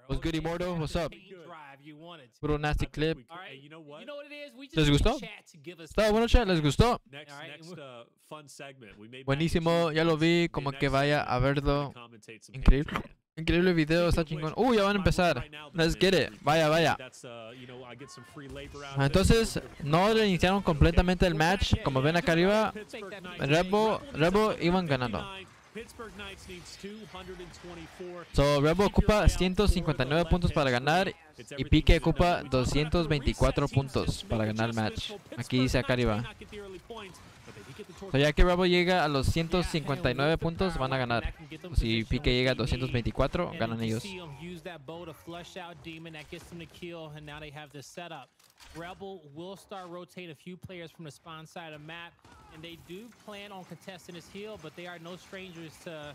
What's good, Immortal? What's up? Puro nasty clip. ¿Les gustó? Está bueno, chat, ¿les gustó? Buenísimo, ya lo vi, como que vaya a verlo. Increíble. Increíble video, está chingón. Ya van a empezar. Let's get it. Vaya, vaya. Entonces, no reiniciaron completamente el match. Como ven acá arriba, Rebo iban ganando. So, Rebo ocupa 159 puntos para ganar y Pique ocupa 224 puntos para ganar el match. Aquí dice acá arriba. So, ya que Rebo llega a los 159 puntos, van a ganar. Si Pique llega a 224, ganan ellos. Rebel will start rotating a few players from the spawn side of the map, and they do plan on contesting this hill, but they are no strangers to,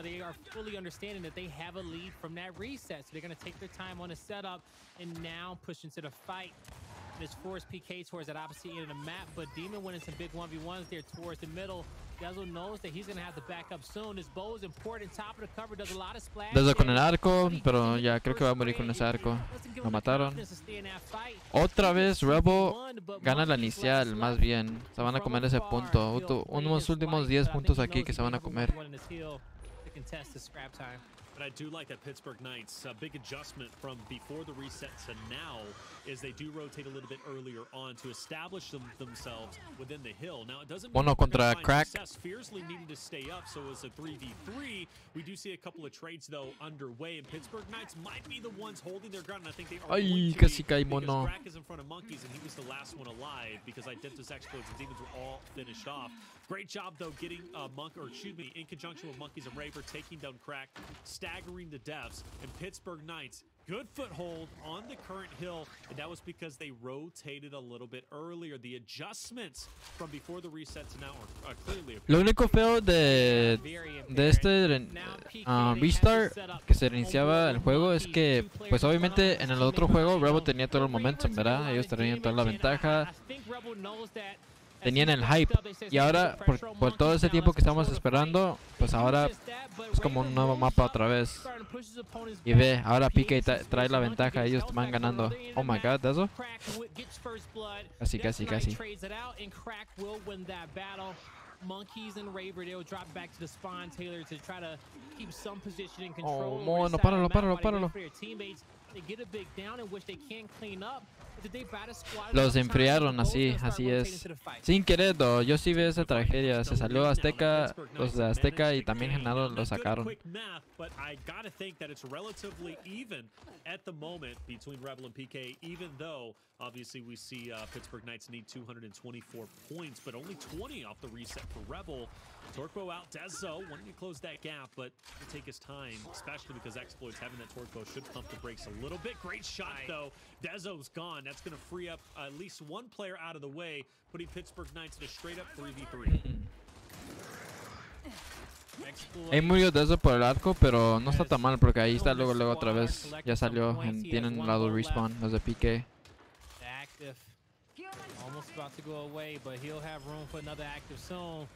they are fully understanding that they have a lead from that reset. So they're going to take their time on the setup and now push into the fight. This forced PK towards that opposite end of the map, but Demon winning some big 1v1s there towards the middle. Dezo knows that he's going to have to back up soon. This bow is important. Top of the cover does a lot of splash. Dezo con el arco, pero ya creo que va a morir con ese arco. Lo mataron. Otra vez Rebel gana la inicial, más bien. Se van a comer ese punto. Unos últimos 10 puntos aquí que se van a comer. But I do like that Pittsburgh Knights, a big adjustment from before the reset to now is they do rotate a little bit earlier on to establish themselves within the hill. Now it doesn't mean contra Crack. Fiercely needing to stay up, so it's a 3v3. We do see a couple of trades though underway, and Pittsburgh Knights might be the ones holding their ground, and I think they are going to casi be, cae because mono. Crack is in front of Monkeys and he was the last one alive because Identitas exploits and Demons were all finished off. Great job though getting in conjunction with Monkeys and Raver, taking down Crack, staggering the deaths, and Pittsburgh Knights good foothold on the current hill, and that was because they rotated a little bit earlier. The adjustments from before the reset to now are clearly Lo único feo de este restart que se reiniciaba el juego es que, pues obviamente en el otro juego Rebel tenía todo el momentum, ¿verdad? Ellos tenían toda la ventaja, tenían el hype, y ahora por todo ese tiempo que estamos esperando, pues ahora es como un nuevo mapa otra vez. Y ve, ahora Pique trae la ventaja, ellos van ganando. Oh my god, ¿eso? Casi. Oh, mono, páralo. Los enfriaron, así es. Sin querer, yo sí veo esa tragedia. Se salió Azteca, los de Azteca, y también Genaro lo sacaron. Obviously, we see Pittsburgh Knights need 224 points, but only 20 off the reset for Rebel. Torquebo out, Dezo wanting to close that gap, but it'll take his time, especially because Exploits having that Torquebo should pump the brakes a little bit. Great shot, though. Dezo's gone. That's going to free up at least one player out of the way, putting Pittsburgh Knights in a straight-up 3v3. Ahí murió Dezo por el arco, pero no está tan mal porque ahí está luego otra vez. Ya salió, tienen un lado respawn, los de Pique. Almost about to go away, but he'll have room for another active soon.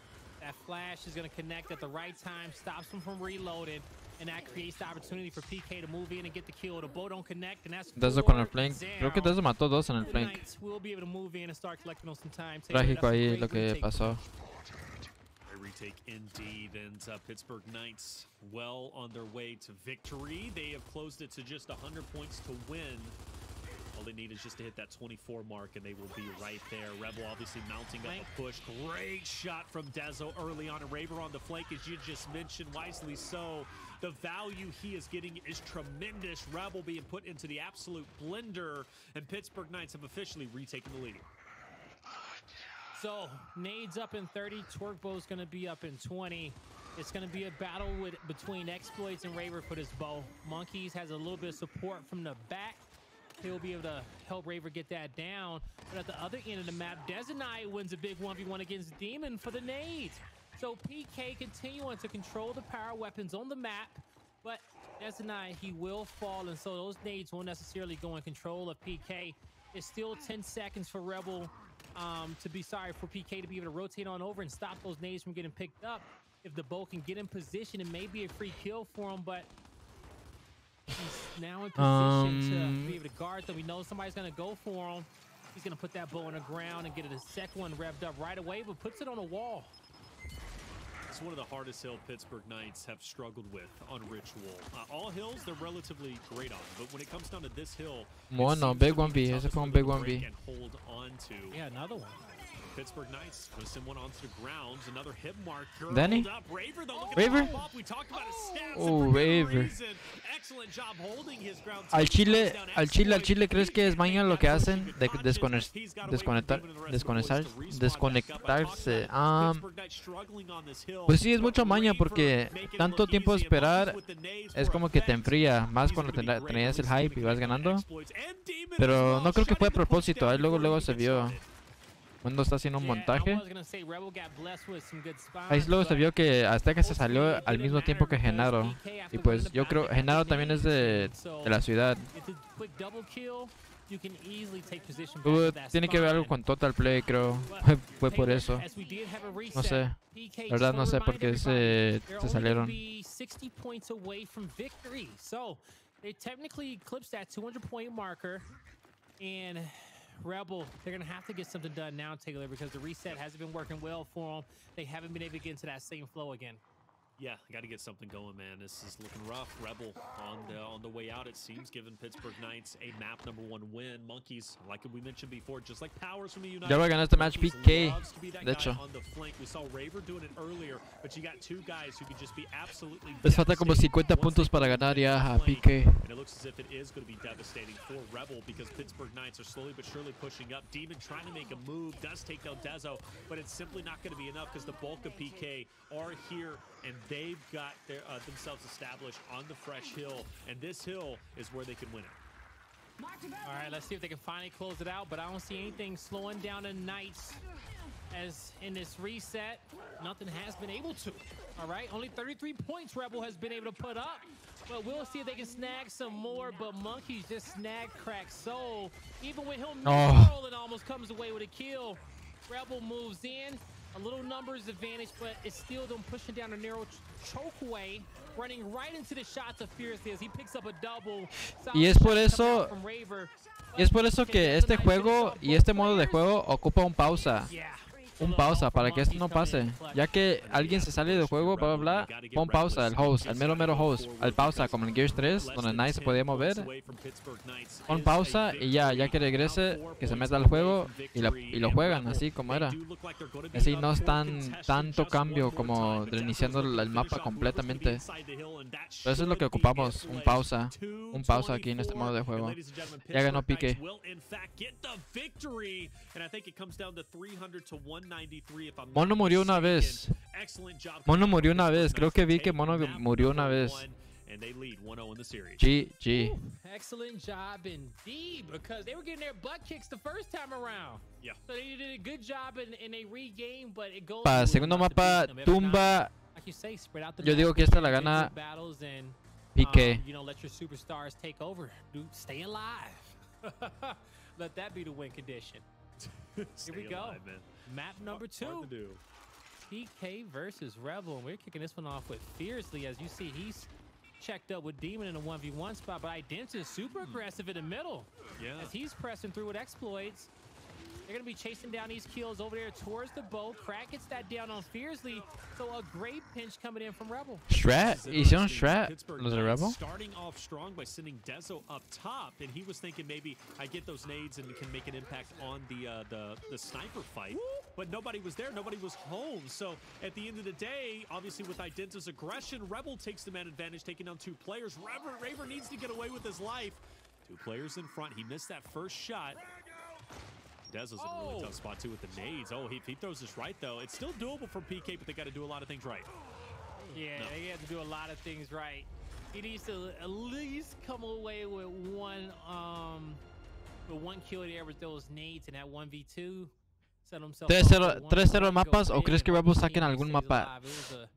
That flash is going to connect at the right time, stops him from reloading, and that creates the opportunity for PK to move in and get the kill. The bow don't connect, and that's Dezo con el flank. Creo que Dezo mató dos en el flank. Trágico ahí lo que pasó. Retake indeed, and Pittsburgh Knights well on their way to victory. They have closed it to just 100 points to win. All they need is just to hit that 24 mark, and they will be right there. Rebel obviously mounting up a push. Great shot from Dezo early on. A Raver on the flank, as you just mentioned, wisely so. The value he is getting is tremendous. Rebel being put into the absolute blender, and Pittsburgh Knights have officially retaken the lead. So, Nade's up in 30. Torquebo's going to be up in 20. It's going to be a battle between Exploits and Raver for this bow. Monkeys has a little bit of support from the back. He'll be able to help Raver get that down. But at the other end of the map, Dezenai wins a big 1v1 against Demon for the nades. So PK continuing to control the power weapons on the map. But Dezenai, he will fall, and so those nades won't necessarily go in control of PK. It's still 10 seconds for Rebel for PK to be able to rotate on over and stop those nades from getting picked up. If the bow can get in position, it may be a free kill for him, but He's now in position to be able to guard them. We know somebody's going to go for him. He's going to put that bow on the ground and get a second one revved up right away, but puts it on a wall. It's one of the hardest hill Pittsburgh Knights have struggled with on Ritual. All hills they're relatively great on, but when it comes down to this hill, Bueno, big 1v. Ese fue un big 1v. Hold on to. Yeah, another one. Pittsburgh Knights going to send one onto the ground. Another hit marker. Danny? Raver, though, Raver? we talked about his stats. Oh, Raver. Excellent job holding his ground. Al Chile, ¿crees que es maña lo que hacen de desconectarse? Pues sí, es mucha maña porque tanto tiempo de esperar es como que te enfría, más cuando tenías el hype y vas ganando. Pero no creo que fue a propósito, ahí luego se vio. Cuando está haciendo un montaje, ahí luego se vio que hasta que se salió al mismo tiempo que Genaro. Y pues yo creo Genaro también es de la ciudad. Tiene que ver algo con Total Play, creo. Fue por eso. No sé. La verdad no sé por qué se salieron. Rebel, they're going to have to get something done now, Taylor, because the reset hasn't been working well for them. They haven't been able to get into that same flow again. Yeah, got to get something going, man. This is looking rough. Rebel on the way out, it seems, giving Pittsburgh Knights a map #1 win. Monkeys, like we mentioned before, just like Powers from the United. Ya va a ganar este match PK, de hecho. We saw Raver doing it earlier, but you got two guys who could just be absolutely. Les falta como 50 puntos para ganar ya a PK. And it looks as if it is going to be devastating for Rebel because Pittsburgh Knights are slowly but surely pushing up. Demon trying to make a move, does take down Dezo, but it's simply not going to be enough because the bulk of PK are here and they've got themselves established on the fresh hill, and this hill is where they can win it. All right, let's see if they can finally close it out, but I don't see anything slowing down the Knights as in this reset. Nothing has been able to. All right, only 33 points Rebel has been able to put up, but we'll see if they can snag some more. But Monkeys just snag Crack Soul. Even with him rolling, almost comes away with a kill. Rebel moves in. A little numbers advantage, but it's still them pushing down a narrow chokeway, running right into the shots of Fiercely as he picks up a double. Y es por eso que este juego y este modo de juego ocupa un pausa. Un pausa para que esto no pase. Ya que alguien se sale del juego, bla bla bla, pon pausa, el host, el mero host, al pausa, como en Gears 3, donde nadie se podía mover. Pon pausa y ya que regrese, que se meta al juego y lo juegan así como era. Así no es tanto cambio como reiniciando el mapa completamente. Pero eso es lo que ocupamos, un pausa aquí en este modo de juego. Ya ganó Pique. Mono murió una vez. Creo que vi que Mono murió una vez. GG. Excellent job indeed, because they were getting their butt kicks the first time around. Yeah. So they did a good job in a regame, but it goes. Para segundo mapa, tumba. Yo digo que esta la gana Pique. You know, let your superstars take over. Dude, stay alive. Let that be the win condition. Here we go. Alive, map number 2. PK versus Rebel, and we're kicking this one off with Fiercely. As you see, he's checked up with Demon in a 1v1 spot, but Identis is super aggressive in the middle. Yeah. As he's pressing through with exploits. They're going to be chasing down these kills over there towards the bow. Crack gets that down on Fiercely. So a great pinch coming in from Rebel. Strat? Hicieron Strat? Los de Rebel? Starting off strong by sending Dezo up top, and he was thinking maybe I get those nades and can make an impact on the sniper fight. But nobody was there. Nobody was home. So at the end of the day, obviously with Identis' aggression, Rebel takes the man advantage, taking down 2 players. Raver needs to get away with his life. 2 players in front. He missed that first shot. Dezo's in a really tough spot too with the nades. Oh, if he throws this right though, it's still doable for PK, but they got to do a lot of things right. Yeah, they have to do a lot of things right. He needs to at least come away with one kill there with those nades in that 1v2. 3-0 mapas, o crees que Rebel saquen algún mapa?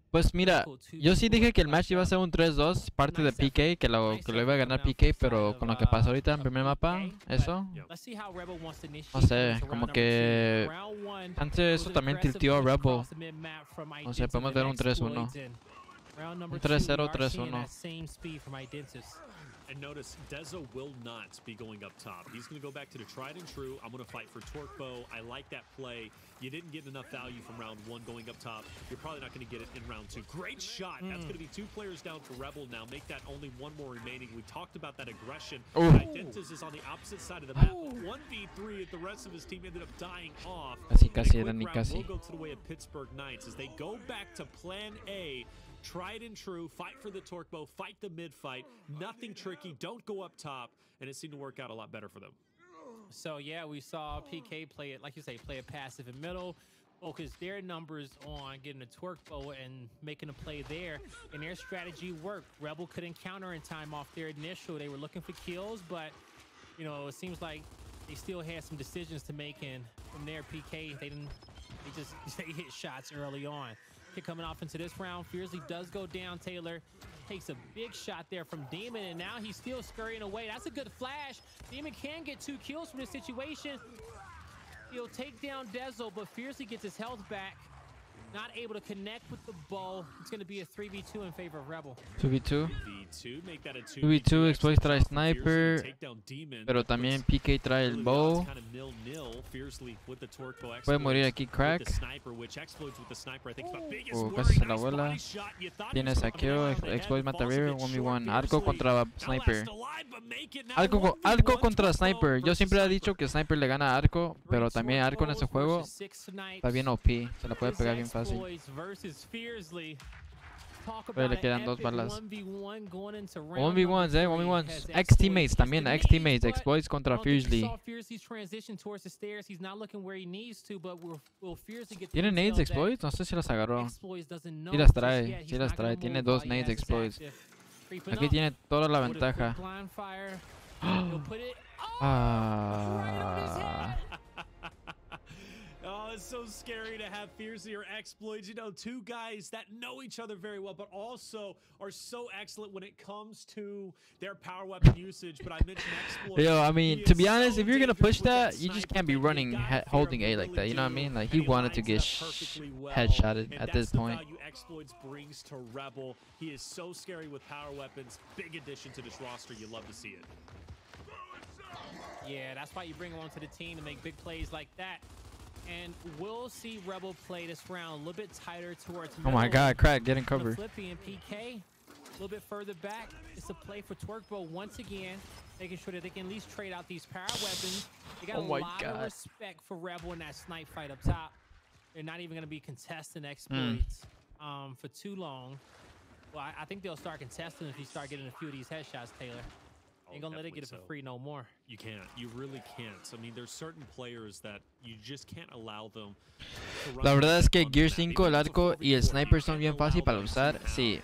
Pues mira, yo sí dije que el match iba a ser un 3-2, parte de PK, que lo iba a ganar PK, pero con lo que pasó ahorita en el primer mapa, eso, no sé, como que antes eso también tilteó a Rebel. No sé, podemos ver un 3-1. Round number Un 2, 3-0, we are seeing 3-1. that same speed from Identis. And notice, Dezo will not be going up top. He's going to go back to the tried and true. I'm going to fight for Torquebo. I like that play. You didn't get enough value from round 1 going up top. You're probably not going to get it in round 2. Great shot. That's going to be 2 players down for Rebel now. Make that only 1 more remaining. We talked about that aggression. Identis is on the opposite side of the map. 1v3, the rest of his team ended up dying off. Casi era ni casi. Will go to the way of Pittsburgh Knights as they go back to plan A. Tried and true, fight for the Torquebo, fight the mid fight, nothing tricky, don't go up top, and it seemed to work out a lot better for them. So yeah, we saw PK play it, like you say, play it passive in middle, focus their numbers on getting a Torquebo and making a play there, and their strategy worked. Rebel couldn't counter in time off their initial. They were looking for kills, but you know, it seems like they still had some decisions to make, and from their PK, they hit shots early on. Kick coming off into this round. Fiercely does go down. Taylor takes a big shot there from Demon, and now he's still scurrying away. That's a good flash. Demon can get 2 kills from this situation. He'll take down Dezo, but Fiercely gets his health back. Not able to connect with the bow. It's going to be a 3v2 in favor of Rebel. 2v2. 2v2, Exploits trae Sniper, pero también PK trae el bow. Puede morir aquí Crack. Casi se la vuela. Tiene saqueo, Exploit mata River, 1v1. Arco contra Sniper. Arco contra Sniper. Yo siempre he dicho que Sniper le gana a Arco, pero también Arco en ese juego está bien OP. Se la puede pegar bien fácil. Pero le quedan 2 balas. 1v1s, 1v1s. Ex-teammates también, ex-teammates. Exploits contra Fiercely. ¿Tiene nades Exploits? No sé si las agarró. Sí las trae, Tiene 2 nades Exploits. Aquí tiene toda la ventaja. Oh, it's so scary to have Fiercely or Exploits. You know, 2 guys that know each other very well, but also are so excellent when it comes to their power weapon usage. But I mentioned Exploits. Yo, I mean, to be honest, if you're going to push that, you just can't be running, holding A like that. You know what I mean? Like, he wanted to get headshotted at this point. Exploits brings to Rebel. He is so scary with power weapons. Big addition to this roster. You love to see it. Yeah, that's why you bring him onto the team to make big plays like that. And we'll see Rebel play this round a little bit tighter towards middle. Oh my god, Crack getting covered. Flippy and PK a little bit further back. It's a play for Torquebo once again, making sure that they can at least trade out these power weapons. They got a lot of respect for Rebel in that snipe fight up top. They're not even going to be contesting Exploits for too long. Well, I think they'll start contesting if you start getting a few of these headshots, Taylor. Ain't gonna let it get it for free no more. You can't. You really can't. I mean, there's certain players that you just can't allow them to run. La verdad es que Gear 5, el arco y el sniper son bien fácil para usar. Sí,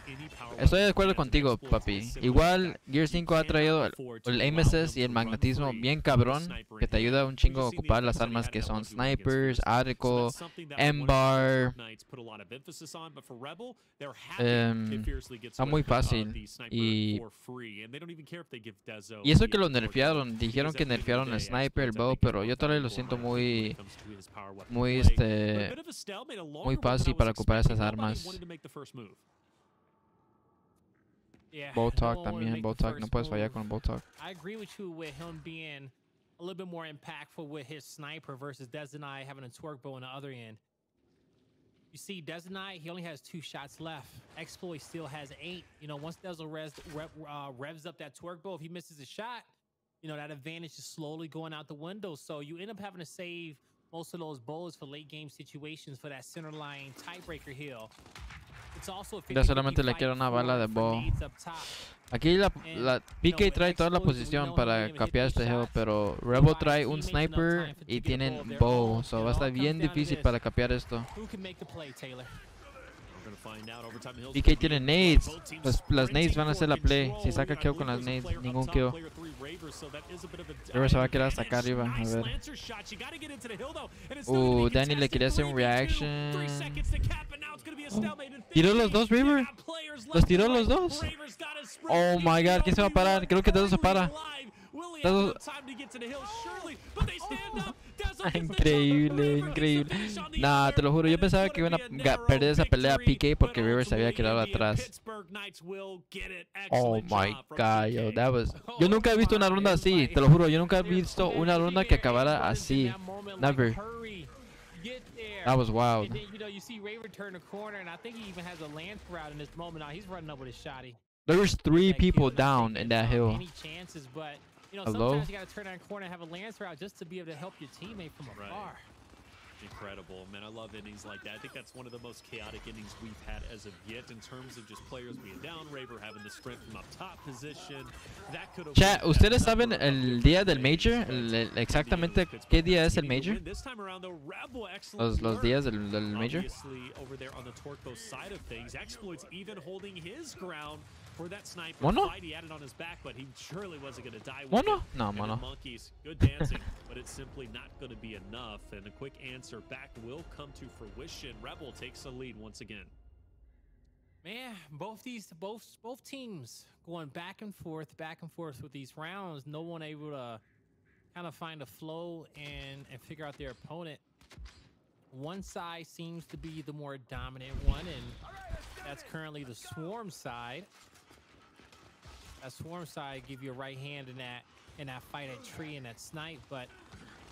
estoy de acuerdo contigo, papi. Igual Gear 5 ha traído el aim assist y el magnetismo bien cabrón, que te ayuda un chingo a ocupar las armas que son snipers, arco, M-bar. Está muy fácil. Y eso que lo nerfearon, dijeron que nerfearon el sniper, el bow, pero yo todavía lo siento muy fácil para ocupar esas armas. Bow talk también, bow talk, no puedes fallar con bow talk. I agree with you with him being a little bit more impactful with his sniper versus Dezenai having a Torquebo on the other end. You see, Dezenai, he only has 2 shots left. Exploit still has 8. You know, once Dezo revs up that Torquebo, if he misses a shot, you know, that advantage is slowly going out the window. So you end up having to save most of those bows for late game situations for that center line tiebreaker heal. It's also ya solamente le quiero una bala de bow. Aquí la PK trae toda la posición para capear este hill, pero Rebel trae un sniper y tienen bow, so va a estar bien difícil para capear esto. PK tiene nades, las nades van a hacer la play. Si saca kill con las nades, ningún kill. River se va a quedar hasta acá arriba, a ver. Danny le quería hacer un reaction. ¿Tiró los dos, River? ¿Los tiró los dos? Oh my god, ¿quién se va a parar? Creo que Dezo se para. Will he have enough time to get to the hill? Surely, but they stand up. Increíble, increíble. Nah, te lo juro, yo pensaba que iban a perder esa pelea PK porque River se había quedado atrás. Oh my god, yo, that was... Yo nunca he visto una ronda así, te lo juro, yo nunca he visto una ronda que acabara así. Never. That was wild. And then, you know, you see Raver turn the corner, and I think he even has a lance route in this moment. Now he's running up with a shotty. There was 3 people down in that hill. Any chances, but you know, sometimes you gotta turn that corner and have a lance route just to be able to help your teammate from afar. Incredible, man. I love innings like that. I think that's one of the most chaotic innings we've had as of yet in terms of just players being down, Raver having the sprint from up top position. That could have... Chat, ¿ustedes saben el día del Major? Exactamente qué día es el Major? Los días del Major. Over there on the Torco side of things, Exploits even holding his ground for that sniper fight he had it on his back, but he surely wasn't going to die with it. No, mono. Monkeys, good dancing, but it's simply not going to be enough, and a quick answer back will come to fruition. Rebel takes the lead once again. Man, both teams going back and forth with these rounds. No one able to kind of find a flow and figure out their opponent. One side seems to be the more dominant one, and that's currently the Swarm side. That Swarm side give you a right hand in that fight at tree and that snipe, but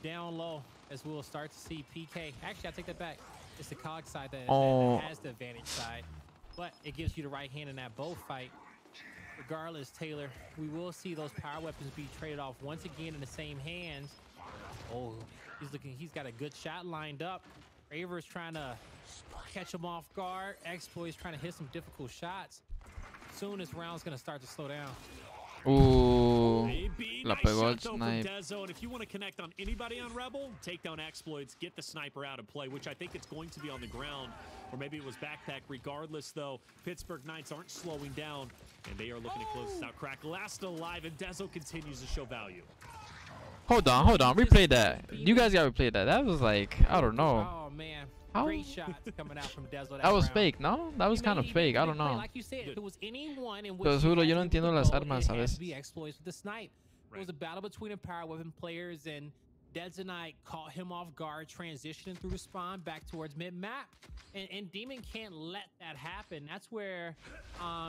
down low, as we'll start to see PK. Actually, I take that back. It's the COG side that has the advantage side, but it gives you the right hand in that bow fight. Regardless, Taylor, we will see those power weapons be traded off once again in the same hands. Oh, he's got a good shot lined up. Raver's trying to catch him off guard. Exploit's trying to hit some difficult shots. Soon this round's gonna start to slow down. La pegó el snipe. And if you want to connect on anybody on Rebel, take down Exploits, get the sniper out of play, which I think it's going to be on the ground, or maybe it was backpack. Regardless, though, Pittsburgh Knights aren't slowing down, and they are looking to close this out. Crack last alive, and Dezo continues to show value. Hold on. Replay that. You guys gotta replay that. That was like, I don't know. Oh man. Great shots coming out from Dezo. That was fake, ¿no? That was kind of fake. I don't know. Like you said, if it was anyone in which Pero juro, yo no entiendo las armas a veces. Exploits with the snipe. It was a battle between the power weapon players, and Dedzonite caught him off guard, transitioning through the spawn back towards mid-map. And Demon can't let that happen. That's where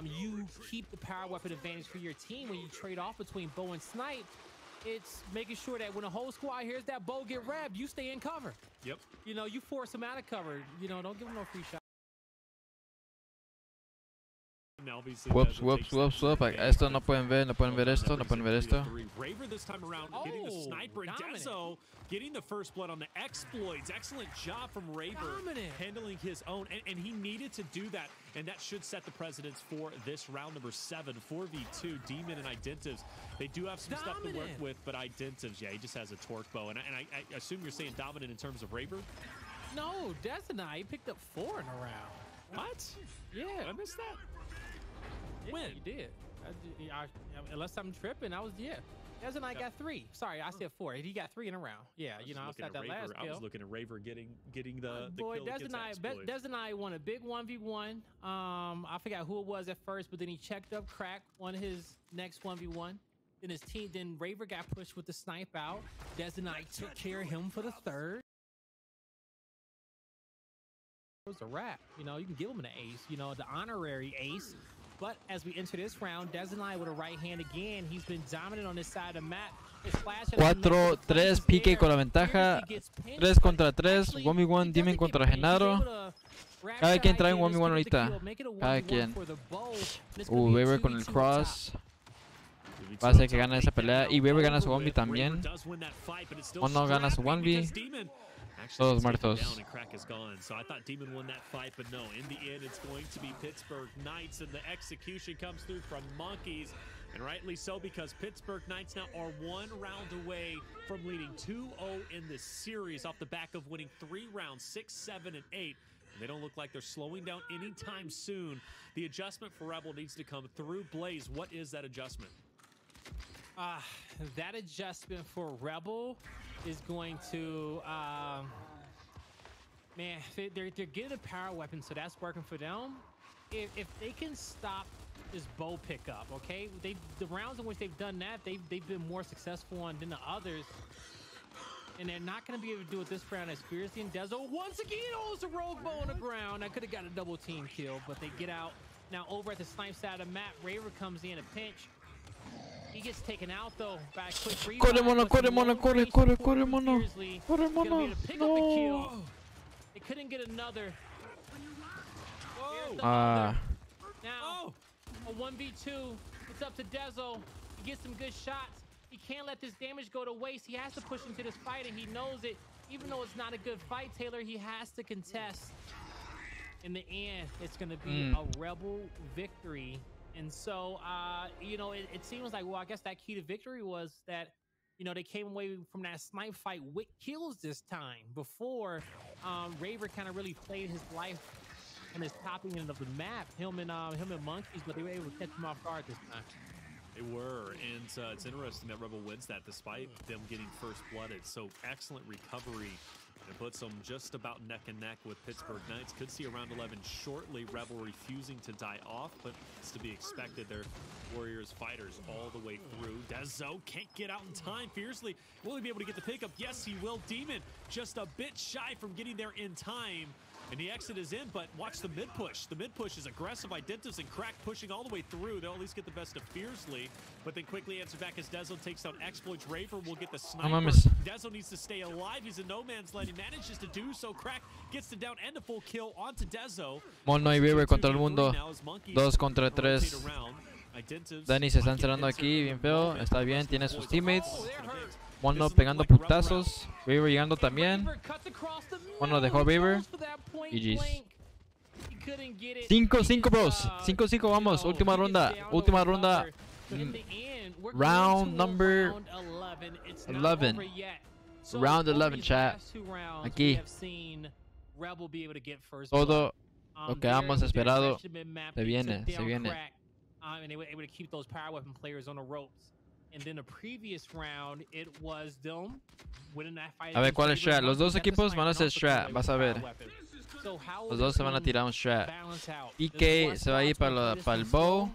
you keep the power weapon advantage for your team when you trade off between bow and snipe. It's making sure that when a whole squad hears that bow get revved, you stay in cover. Yep. You know, you force them out of cover. You know, don't give them no free shot. Whoops. Esto no pueden ver esto. Raver this time around getting the sniper, and Dezo getting the first blood on the Exploits. Excellent job from Raver handling his own, and he needed to do that, and that should set the precedence for this round number 7. 4v2, Demon and Identives. They do have some stuff to work with, but Identives, yeah, he just has a torque bow, and I assume you're saying dominant in terms of Raver? No, Dedzonite picked up 4 in a round. What? Yeah. I missed that. When? You did. Unless I'm tripping, Dedzonite got 3. Sorry, I said 4. He got 3 in a round. Yeah, you know, outside that last kill. I was looking at Raver getting the boy, kill against Exploits. Dedzonite won a big 1v1. I forgot who it was at first, but then he checked up Crack, won his next 1v1. Then Raver got pushed with the snipe out. Dedzonite took care of him for the 3rd. It was a wrap. You know, you can give him an ace, you know, the honorary ace. But as we enter this round, Dedzonite with a right hand again. He's been dominant on this side of the map. 4-3 PK con la ventaja. 3 contra 3. 1v1 Demon contra Genaro. Cada quien trae un 1v1 ahorita. Cada quien. Weaver con el cross. Va a ser que gana esa pelea. Y Weaver gana su 1v también. O no gana su 1v. Todos muertos. Crack is gone. So I thought Demon won that fight, but no. In the end, it's going to be Pittsburgh Knights, and the execution comes through from Monkeys, and rightly so, because Pittsburgh Knights now are 1 round away from leading 2-0 in this series off the back of winning 3 rounds, 6, 7, and 8. And they don't look like they're slowing down anytime soon. The adjustment for Rebel needs to come through. Blaze, what is that adjustment? That adjustment for Rebel is going to, man, they're getting a power weapon, so that's working for them. If they can stop bow pickup. Okay, the rounds in which they've done that, they've been more successful on than the others. And they're not going to be able to do it this round as Fiercely and Dezo once again. Oh, it's a rogue bow on the ground. I could have got a double team kill, but they get out. Now over at the snipe side of the map, Raver comes in a pinch. He gets taken out though by a quick revive. Corre, mono, corre, mono, corre, corre, corre, mono. Corre, mono. No. They couldn't get another. Ah. Now, a 1v2. It's up to Dezo. He gets some good shots. He can't let this damage go to waste. He has to push into this fight, and he knows it. Even though it's not a good fight, Taylor, he has to contest. In the end, it's going to be a Rebel victory. And so, you know, it seems like, well, I guess that key to victory was that, you know, they came away from that snipe fight with kills this time. Before, Raver kind of really played his life on his topping end of the map. Him and Monkeys, but they were able to catch him off guard this time. They were, and it's interesting that Rebel wins that despite them getting first blooded. So excellent recovery. It puts them just about neck and neck with Pittsburgh Knights. Could see around 11 shortly. Rebel refusing to die off, but it's to be expected. They're Warriors fighters all the way through. Dezo can't get out in time. Fiercely, will he be able to get the pickup? Yes, he will. Demon just a bit shy from getting there in time. And the exit is in, but watch the mid push. The mid push is aggressive. Identitus and Crack pushing all the way through. They'll at least get the best of Fiercely, but then quickly answer back as Dezo takes out Exploits. Raver will get the sniper. Dezo needs to stay alive. He's in no man's land. He manages to do so. Crack gets the down and a full kill onto Dezo. Mono y Raver contra el mundo. 2 contra 3. Danny se está encerrando aquí, bien feo. Está bien, tiene sus teammates. Mono pegando putazos. Raver llegando también. Mono dejó Raver. GG's. 5-5 bros. 5-5 vamos. Última ronda. Última ronda. Round number 11. Round 11, chat. Aquí. Todo lo que hemos esperado se viene, se viene. And they were able to keep those power weapon players on the ropes. And then the previous round, it was them winning that fight. A ver, ¿cuál es strat? Los dos equipos van a hacer strat, vas a ver. Los dos se van a tirar un strat. PK se va a ir para el bow.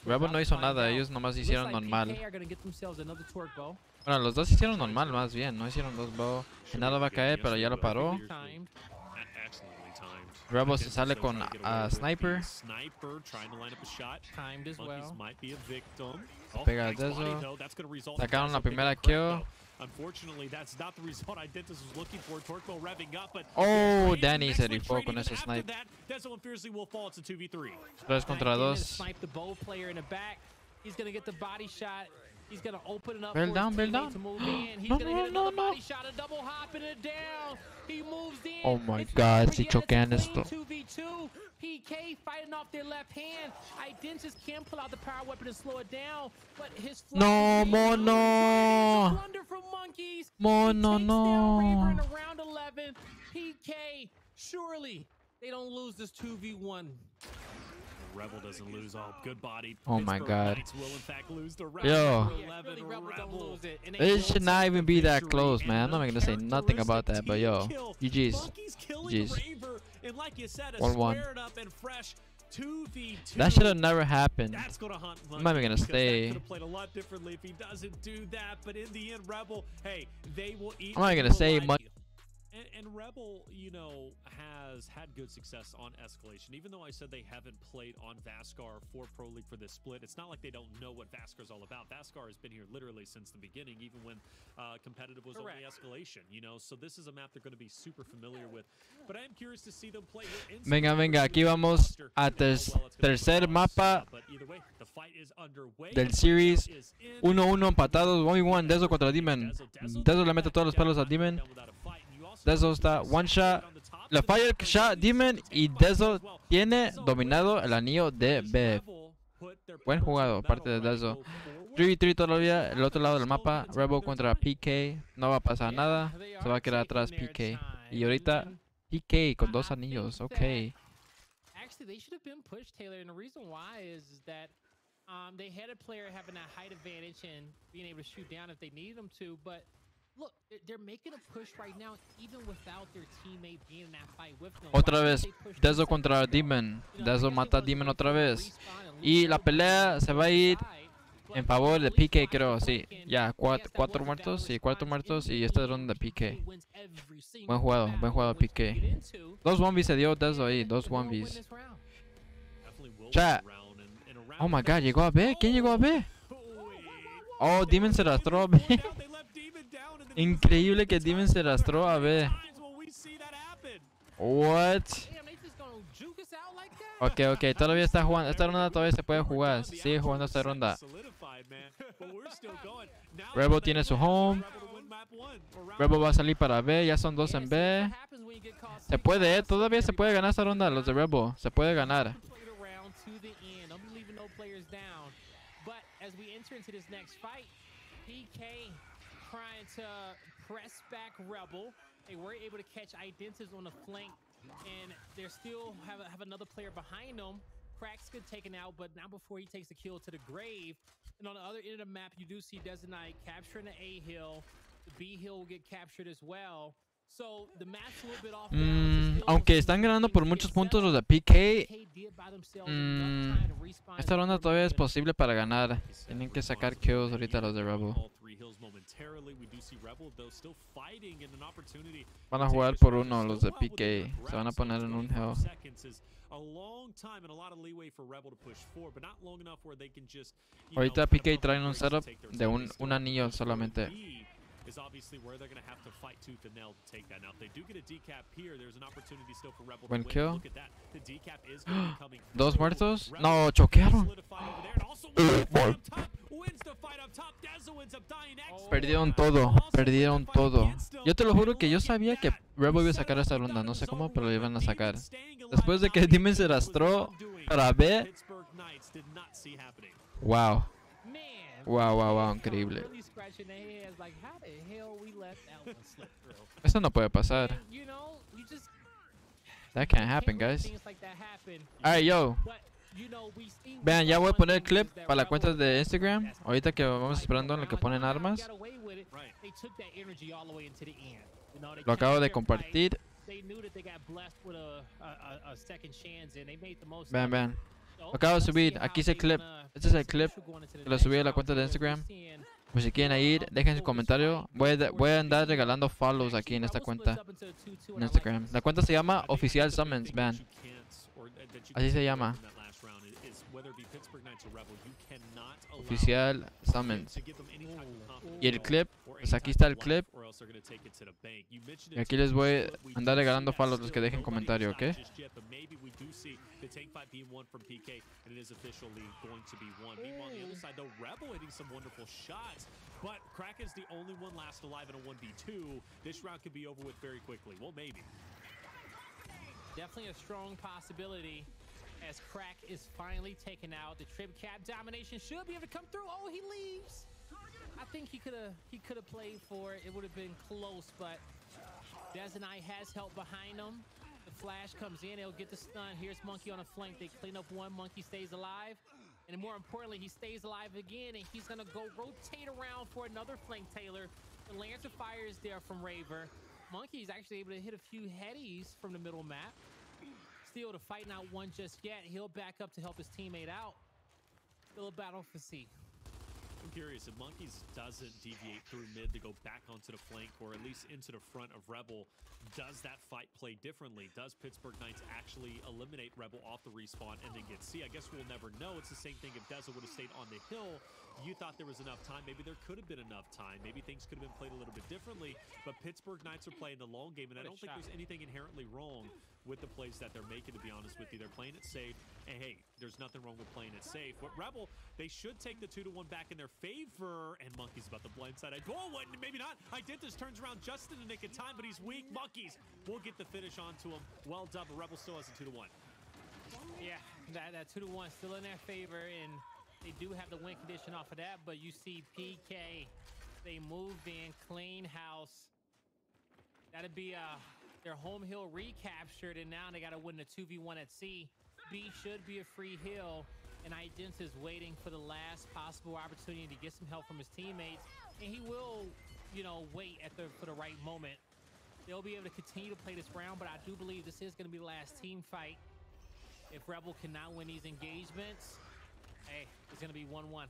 Rebel no hizo nada, ellos nomás hicieron normal. Bueno, los dos hicieron normal, más bien, no hicieron dos bow. Nada va a caer, pero ya lo paró. Rebel se sale con Sniper. Pega a Dezo. Sacaron la primera kill. Oh, Danny se rifó con ese snipe. 3 contra 2. He's gonna open it up. Bail down, bail down. No. He moves in. Oh my God, si choquean esto. 2v2. PK fighting off their left hand. Identitus can pull out the power weapon and slow it down, but his no, Mono. Mono, no. In round 11. PK, surely they don't lose this 2v1. Rebel doesn't lose. Good body. Oh my God. Will in fact lose to Yo. Rebel. It should not even be that close, man. I'm not gonna say nothing about that, but yo, GG's. GG's. 1-1. That should have never happened. I'm not even gonna stay. I'm not gonna say much. And Rebel, you know, has had good success on Escalation. Even though I said they haven't played on Vascar for Pro League for this split, it's not like they don't know what Vascar's all about. Vascar has been here literally since the beginning, even when competitive was only Escalation, you know. So this is a map they're going to be super familiar with. But I am curious to see them play here. Venga, aquí vamos a tercer mapa del series. 1-1 empatados, 1v1, Dezo contra Demon. Dezo le mete todos los palos a Demon. Dezo está one shot, le falla el shot Demon y Dezo tiene dominado el anillo de B. Buen jugado, parte de Dezo. 3v3 todavía, el otro lado del mapa. Rebel contra PK, no va a pasar nada, se va a quedar atrás PK. Y ahorita PK con 2 anillos, ok. Actually, they should have been pushed, Taylor, and the reason why is that they had a player having a height advantage and being able to shoot down if they needed them to, but look, they're making a push right now, even without their teammate being in that fight with them. Otra vez, Dezo contra Demon. Dezo mata a Demon otra vez. Y la pelea se va a ir en favor de PK, creo, sí. Ya, cuatro muertos, sí, 4 muertos. Y esta es ronda de PK. Buen jugado PK. 2 1v se dio Dezo ahí, 2 1vs. Chat. Oh my god, ¿llegó a B? ¿Quién llegó a B? Oh, Demon se arrastró a B. Increíble que Demon se arrastró a B. What? Ok, todavía está jugando. Esta ronda todavía se puede jugar. Sigue jugando esta ronda. Rebel tiene su home. Rebel va a salir para B. Ya son 2 en B. Se puede, todavía se puede ganar esta ronda. Los de Rebel. Se puede ganar. Trying to press back Rebel. They were able to catch Identis on the flank, and they still have another player behind them. Crack's good taken out, but now before he takes the kill to the grave. And on the other end of the map, you do see Dezenite capturing the A hill. The B hill will get captured as well. So the match a little bit off balance. Aunque están ganando por muchos puntos los de PK, esta ronda todavía es posible para ganar. Tienen que sacar kills ahorita los de Rebel. Van a jugar por uno los de PK. Se van a poner en un hill. Ahorita PK traen un setup de un anillo solamente. Is obviously where they're going to have to fight tooth and nail to take that. Now, if they do get a decap here, there's an opportunity still for Rebel to win. Kill. Look at that. The decap is going to be coming. 2 muertos. No, choquearon. Perdieron todo. Yo te lo juro que yo sabía que Rebel iba a sacar esta ronda. No sé cómo, pero lo iban a sacar. Después de que Demon se arrastró para B. Wow. Wow, increíble. Eso no puede pasar. That can't happen, guys. Alright, yo. Vean, ya voy a poner el clip para la cuenta de Instagram. Ahorita que vamos esperando en lo que ponen armas. Lo acabo de compartir. Vean. Lo acabo de subir. Aquí es el clip. Este es el clip que lo subí a la cuenta de Instagram. Pues si quieren ir, dejen su comentario. Voy a andar regalando follows aquí en esta cuenta en Instagram. La cuenta se llama Oficial SuMuNs, vean. Así se llama. Oficial SuMuNs. Y el clip, pues aquí está el clip. Y aquí les voy a andar regalando follows los que dejen comentario, ¿ok? But Crack is the only one last alive in a 1v2. This round could be over with very quickly. Well, maybe. Definitely a strong possibility as Crack is finally taken out. The trip cap domination should be able to come through. Oh, he leaves. I think he could have played for it. It would have been close, but Dezenite has help behind him. The flash comes in. He'll get the stun. Here's Monkey on a flank. They clean up one. Monkey stays alive. And more importantly, he stays alive again, and he's going to go rotate around for another flank Taylor. The Lancer fire is there from Raver. Monkey's actually able to hit a few headies from the middle map. Still to fight not one just yet. He'll back up to help his teammate out. Still a battle for C. I'm curious if Monkeys doesn't deviate through mid to go back onto the flank or at least into the front of Rebel. Does that fight play differently? Does Pittsburgh Knights actually eliminate Rebel off the respawn and then get C? I guess we'll never know. It's the same thing if Deza would have stayed on the hill. You thought there was enough time. Maybe there could have been enough time. Maybe things could have been played a little bit differently. But Pittsburgh Knights are playing the long game, and I don't think there's anything inherently wrong with the plays that they're making, to be honest with you. They're playing it safe, and hey, there's nothing wrong with playing it safe. But Rebel, they should take the 2-1 back in their favor, and Monkey's about to blindside. Oh, what? Maybe not. Identis turns around just in the nick of time, but he's weak. Monkeys will get the finish onto him. Well done, but Rebel still has a 2-1. Yeah, that 2-1 still in their favor, and they do have the win condition off of that, but you see PK, they moved in, clean house. That'd be their home hill recaptured, and now they got to win the 2v1 at C. B should be a free hill, and Idents is waiting for the last possible opportunity to get some help from his teammates, and he will you know, wait for the right moment. They'll be able to continue to play this round, but I do believe this is going to be the last team fight. If Rebel cannot win these engagements, hey, it's going to be 1-1.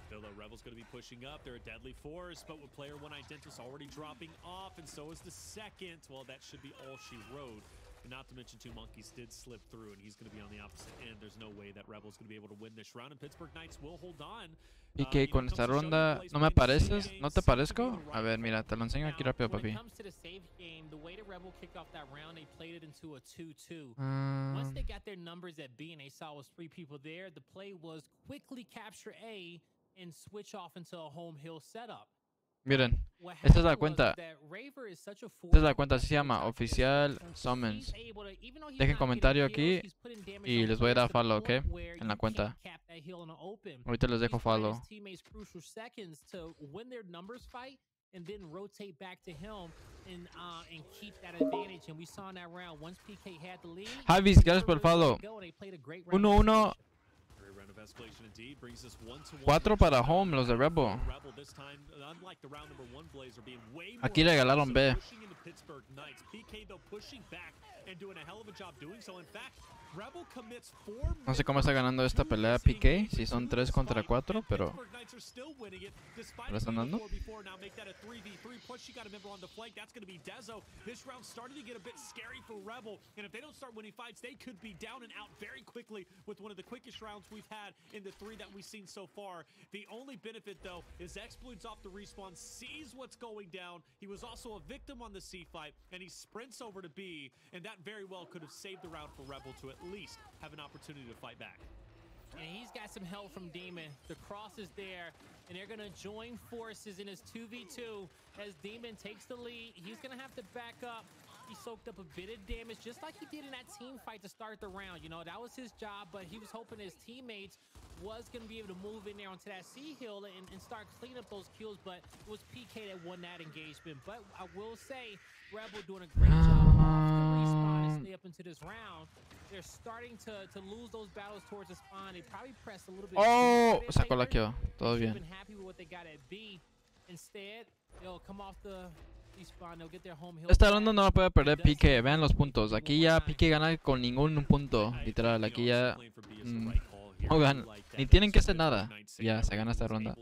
Still, though, Rebel's going to be pushing up. They're a deadly force, but with player 1 Identitas already dropping off, and so is the second. Well, that should be all she wrote. And not to mention, 2Monkeys did slip through, and he's going to be on the opposite end. There's no way that Rebel's going to be able to win this round, and Pittsburgh Knights will hold on. PK, con esta ronda, ¿no me pareces? ¿No te parezco? A ver, mira, te lo enseño aquí rápido, papi. Once they got their numbers at B and they saw it was 3 people there, the play was quickly capture A and switch off into a home hill setup. Miren, esta es la cuenta. Esta es la cuenta, así se llama, oficial SuMuNs. Dejen comentario aquí y les voy a dar follow, ¿ok? En la cuenta. Ahorita les dejo follow. And then rotate back to him and keep that advantage. And we saw in that round, once PK had the lead, Javis, gracias por el follow. 1-1. 4 para home, los de Rebel. Aquí regalaron B. No sé cómo está ganando esta pelea PK, si son 3 contra 4, pero ¿lo están dando? In the 3 that we've seen so far. The only benefit, though, is Exploits off the respawn, sees what's going down. He was also a victim on the C fight, and he sprints over to B, and that very well could have saved the round for Rebel to at least have an opportunity to fight back. And he's got some help from Demon. The cross is there, and they're going to join forces in his 2v2 as Demon takes the lead. He's going to have to back up. He soaked up a bit of damage, just like he did in that team fight to start the round. You know, that was his job, but he was hoping his teammates was going to be able to move in there onto that C hill and start cleaning up those kills, but it was PK that won that engagement. But I will say, Rebel doing a great job off the respawn and stay up into this round. They're starting to lose those battles towards the spawn. They probably pressed a little bit. Oh, sacó la kill. Todo bien. Been happy with what they got at B. Instead, they'll come off the respawn. They'll get their home hill. Esta ronda no la puede perder PK. Vean los puntos. Aquí ya PK gana con ningún punto. Literal, aquí ya no ganan. Ni tienen que hacer nada. Ya se gana esta ronda.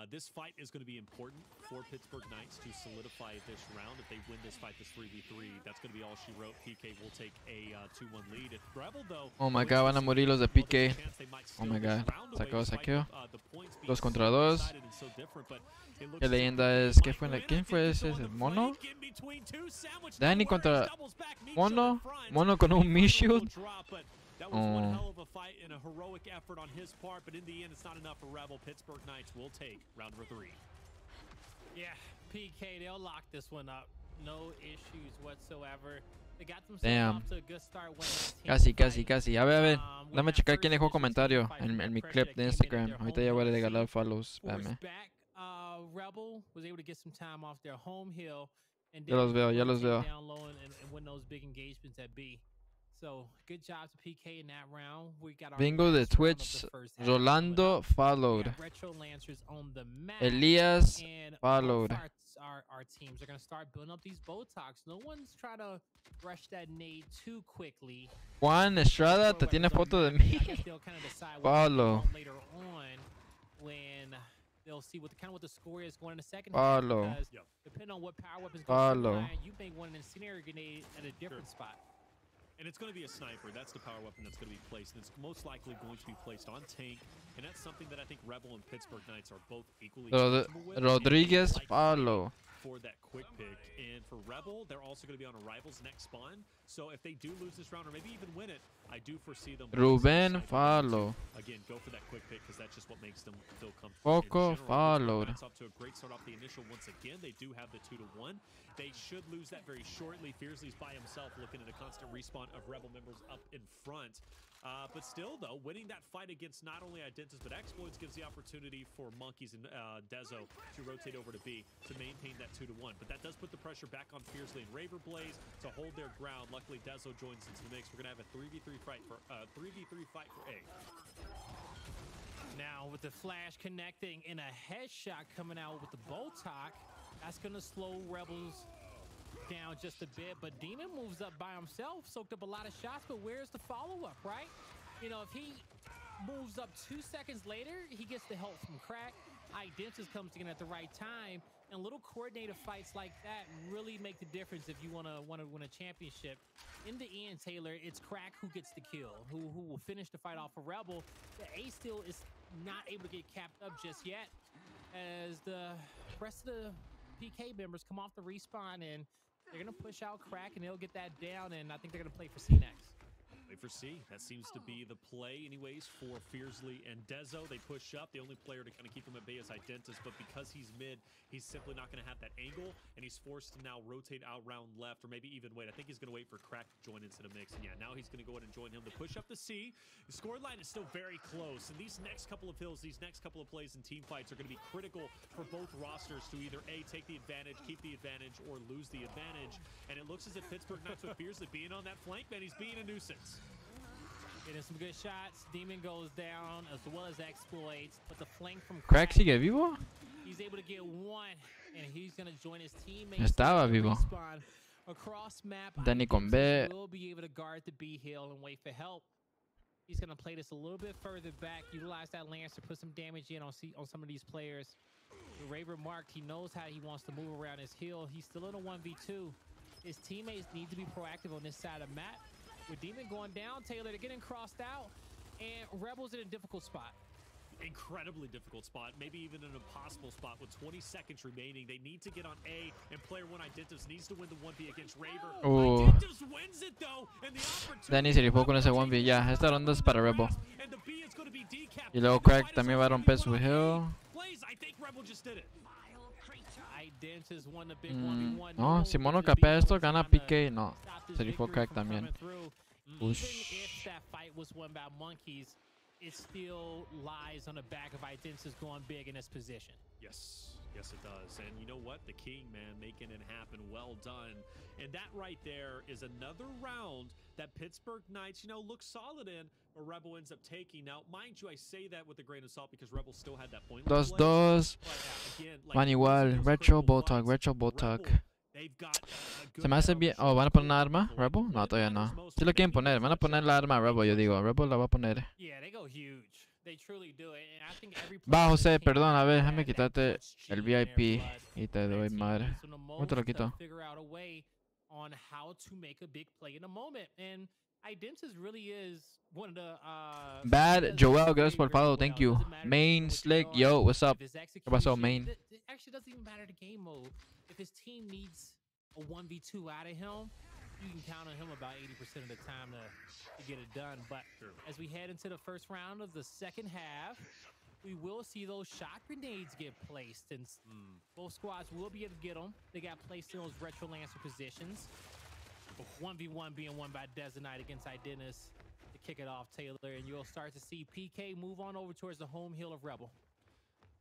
This fight is going to be important for Pittsburgh Knights to solidify this round. If they win this fight, this 3v3, that's going to be all she wrote. PK will take a 2-1 lead. If Rebel, though, oh my god, van a morir los de PK. Oh my god, saqueo. 2 contra 2. ¿Qué leyenda es? ¿Qué fue? ¿Quién fue ese? ¿Mono? Danny contra Mono. Mono con un Mishield. That was one hell of a fight and a heroic effort on his part, but in the end, it's not enough for Rebel. Pittsburgh Knights will take round number 3. Yeah, PK, they'll lock this one up. No issues whatsoever. They got themselves off to a good start. Casi. A ver. Dame checar quién dejó comentario en mi clip de Instagram. Ahorita ya voy a regalar follows. Espérame. Rebel was able to get some time off their home hill. Ya los veo. Down low and win those big engagements at B. So, good job to PK in that round. We got our Bingo de Twitch. Rolando followed. Elias followed. Our teams are going to start building up these Botox. No one's trying to rush that nade too quickly. Juan Estrada, te tiene foto de mí. Follow. Later on, when they'll see what the score is going in the second follow. half. Because depending on what power weapons go, you may want an incendiary grenade at a different spot. And it's going to be a sniper. That's the power weapon that's going to be placed. And it's most likely going to be placed on tank. And that's something that I think Rebel and Pittsburgh Knights are both equally comfortable with. Rodriguez follow. For that quick pick. And for Rebel, they're also going to be on Arrival's next spawn. So if they do lose this round or maybe even win it, I do foresee them. Ruben follow. Again, go for that quick pick because that's just what makes them feel comfortable. Foco followed. Off to a great start off the initial once again. They do have the 2-1. They should lose that very shortly. Fiercely's by himself looking at a constant respawn of Rebel members up in front. But still, though, winning that fight against not only Identitas but Exploits gives the opportunity for Monkeys and Dezo to rotate over to B to maintain that 2-1. But that does put the pressure back on Fiercely and Raver Blaze to hold their ground. Luckily, Dezo joins into the mix. We're going to have a 3v3 fight for A. Now with the flash connecting and a headshot coming out with the Botox, that's going to slow Rebels down just a bit. But Demon moves up by himself, soaked up a lot of shots, but where's the follow-up, right? You know, if he moves up 2 seconds later, he gets the help from Crack. Identis comes in at the right time, and little coordinated fights like that really make the difference if you want to win a championship. In the end, Taylor, it's Crack who gets the kill, who will finish the fight off a Rebel. The A still is not able to get capped up just yet, as the rest of the PK members come off the respawn, and they're going to push out Crack, and they'll get that down, and I think they're going to play for C next. For C. That seems to be the play anyways for Fiercely and Dezo. They push up. The only player to kind of keep him at bay is Identis, but because he's mid, he's simply not going to have that angle, and he's forced to now rotate out round left, or maybe even wait. I think he's going to wait for Crack to join into the mix, and yeah, now he's going to go ahead and join him to push up the C. The score line is still very close, and these next couple of hills, these next couple of plays and team fights are going to be critical for both rosters to either A, take the advantage, keep the advantage, or lose the advantage, and it looks as if Pittsburgh Knights with Fiercely being on that flank, man, he's being a nuisance. Getting some good shots. Demon goes down as well as exploits, but the flank from Crack sigue vivo. He's able to get one, and he's going to join his teammates. Estaba vivo. Across map, Danny con B. will be able to guard the B hill and wait for help. He's going to play this a little bit further back, utilize that lance to put some damage in on some of these players. The Raver marked, he knows how he wants to move around his hill. He's still in a 1v2. His teammates need to be proactive on this side of the map. With Demon going down, Taylor, they're getting crossed out, and Rebels in a difficult spot. Incredibly difficult spot, maybe even an impossible spot with 20 seconds remaining. They need to get on A, and player one Identis needs to win the 1v against Raver. Identis wins it though, and the opportunity. Danny se rifó con ese 1v. Ya, esta ronda es para Rebel. Y luego Crack también va a romper su hill. I think Rebel just did it. No, si Mono capea esto, gana PK. No, se rifó Crack también. Even if that fight was won by Monkeys, it still lies on the back of Identis going big in this position. Yes, yes it does. And you know what? The King, man, making it happen. Well done. And that right there is another round that Pittsburgh Knights, you know, look solid in, or Rebel ends up taking. Now, mind you, I say that with a grain of salt because Rebel still had that point. 2-2. Van igual. Retro Botok, Retro Botok. Se me hace bien. Oh, ¿van a poner una arma, Rebel? No, todavía no. Si lo quieren poner, van a poner la arma, Rebel, yo digo. Rebel la va a poner. Va, José, perdón, a ver, déjame quitarte el VIP y te doy madre. ¿Cómo te lo quito? Bad Joel, gracias por el follow, thank you. Main Slick, yo, what's up? ¿Qué pasó, Main? It actually doesn't even matter the game mode. If his team needs a 1v2 out of him, you can count on him about 80% of the time to get it done. But as we head into the first round of the second half, we will see those shot grenades get placed, and both squads will be able to get them. They got placed in those retro lancer positions. 1v1 being won by Desonite against Identis to kick it off, Taylor, and you'll start to see PK move on over towards the home hill of Rebel.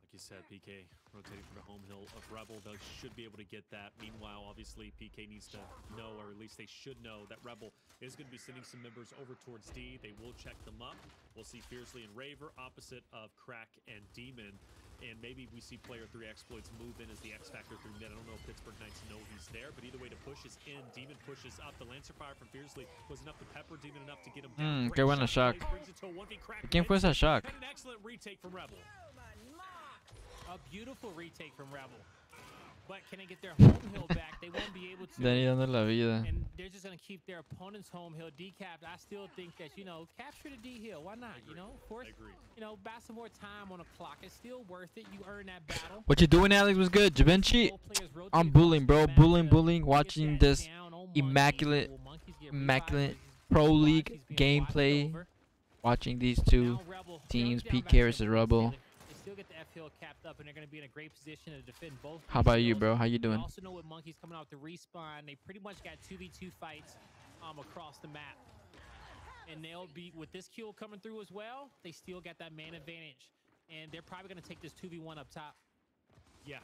Like you said, PK rotating for the home hill of Rebel. They should be able to get that. Meanwhile, obviously, PK needs to know, or at least they should know, that Rebel is going to be sending some members over towards D. They will check them up. We'll see Fiercely and Raver opposite of Crack and Demon. And maybe we see player 3 exploits move in as the X Factor through mid. I don't know if Pittsburgh Knights know he's there, but either way, to push is in. Demon pushes up. The Lancer Fire from Fiercely was enough to pepper Demon enough to get him down. Qué buena shock. ¿Quién fue esa shock? An excellent retake from Rebel. A beautiful retake from Rebel. But can they get their home hill back? They won't be able to. Danny dando la vida. And they're just going to keep their opponent's home hill decapped. I still think that, you know, capture the D hill. Why not? You know, of course, you know, buy some more time on the clock. It's still worth it. You earn that battle. What you doing, Alex? Was good. Javinci, I'm bullying, bro. Bullying. Watching this immaculate Pro League gameplay. Watching these two teams, PK versus Rebel. Still get the F hill capped up, and they're going to be in a great position to defend both. How about you, bro? How you doing? I also know with Monkeys coming out to respawn, they pretty much got 2v2 fights across the map, and they'll be with this kill coming through as well. They still got that man advantage, and they're probably going to take this 2v1 up top. Yeah,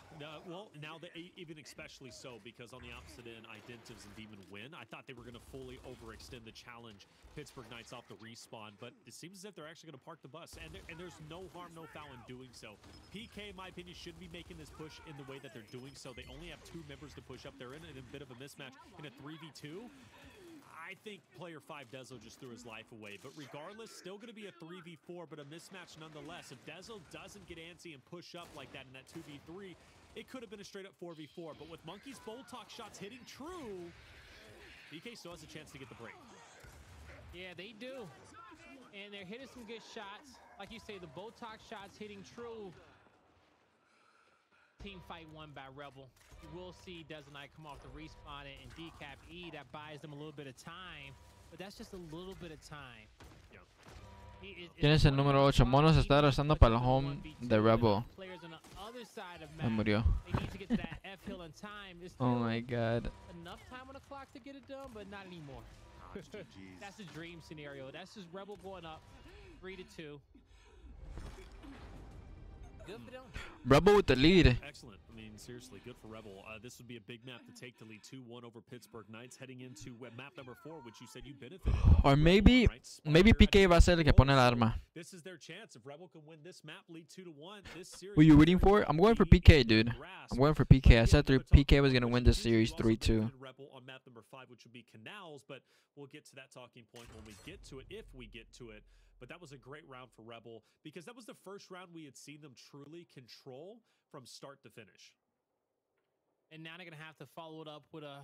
well, now even especially so, because on the opposite end, Identives and Demon win. I thought they were going to fully overextend the challenge, Pittsburgh Knights off the respawn, but it seems as if they're actually going to park the bus, and there's no harm, no foul in doing so. PK, in my opinion, should be making this push in the way that they're doing so. They only have 2 members to push up. They're in a bit of a mismatch in a 3v2. I think player 5 Dezo just threw his life away, but regardless, still going to be a 3v4, but a mismatch nonetheless. If Dezo doesn't get antsy and push up like that in that 2v3, it could have been a straight up 4v4, but with Monkey's Boltok shots hitting true, BK still has a chance to get the break. Yeah, they do, and they're hitting some good shots. Like you say, the Boltok shots hitting true. Team fight won by Rebel. You will see Dezo Knight come off the respawn and decap E. That buys them a little bit of time, but that's just a little bit of time. Tienes el número 8. Mono se está regresando para el home de Rebel. Me murió. Oh my god. Enough time on the clock to get it done, but not anymore. That's a dream scenario. That's just Rebel going up 3-2. Good for them. Rebel with the lead. Excellent. I mean, seriously, good for Rebel. This would be a big map to take to lead 2-1 over Pittsburgh Knights, heading into map number 4, which you said you benefited. Or maybe PK va a ser el que pone el arma. This is their chance. If Rebel can win this map, lead 2-1. This series. Who are you rooting for? I'm going for PK, dude. I'm going for PK. I said PK was gonna win this series 3-2. Rebel on map number 5, which would be Canals, but we'll get to that talking point when we get to it, if we get to it. But that was a great round for Rebel, because that was the first round we had seen them truly control from start to finish. And now they're gonna have to follow it up with a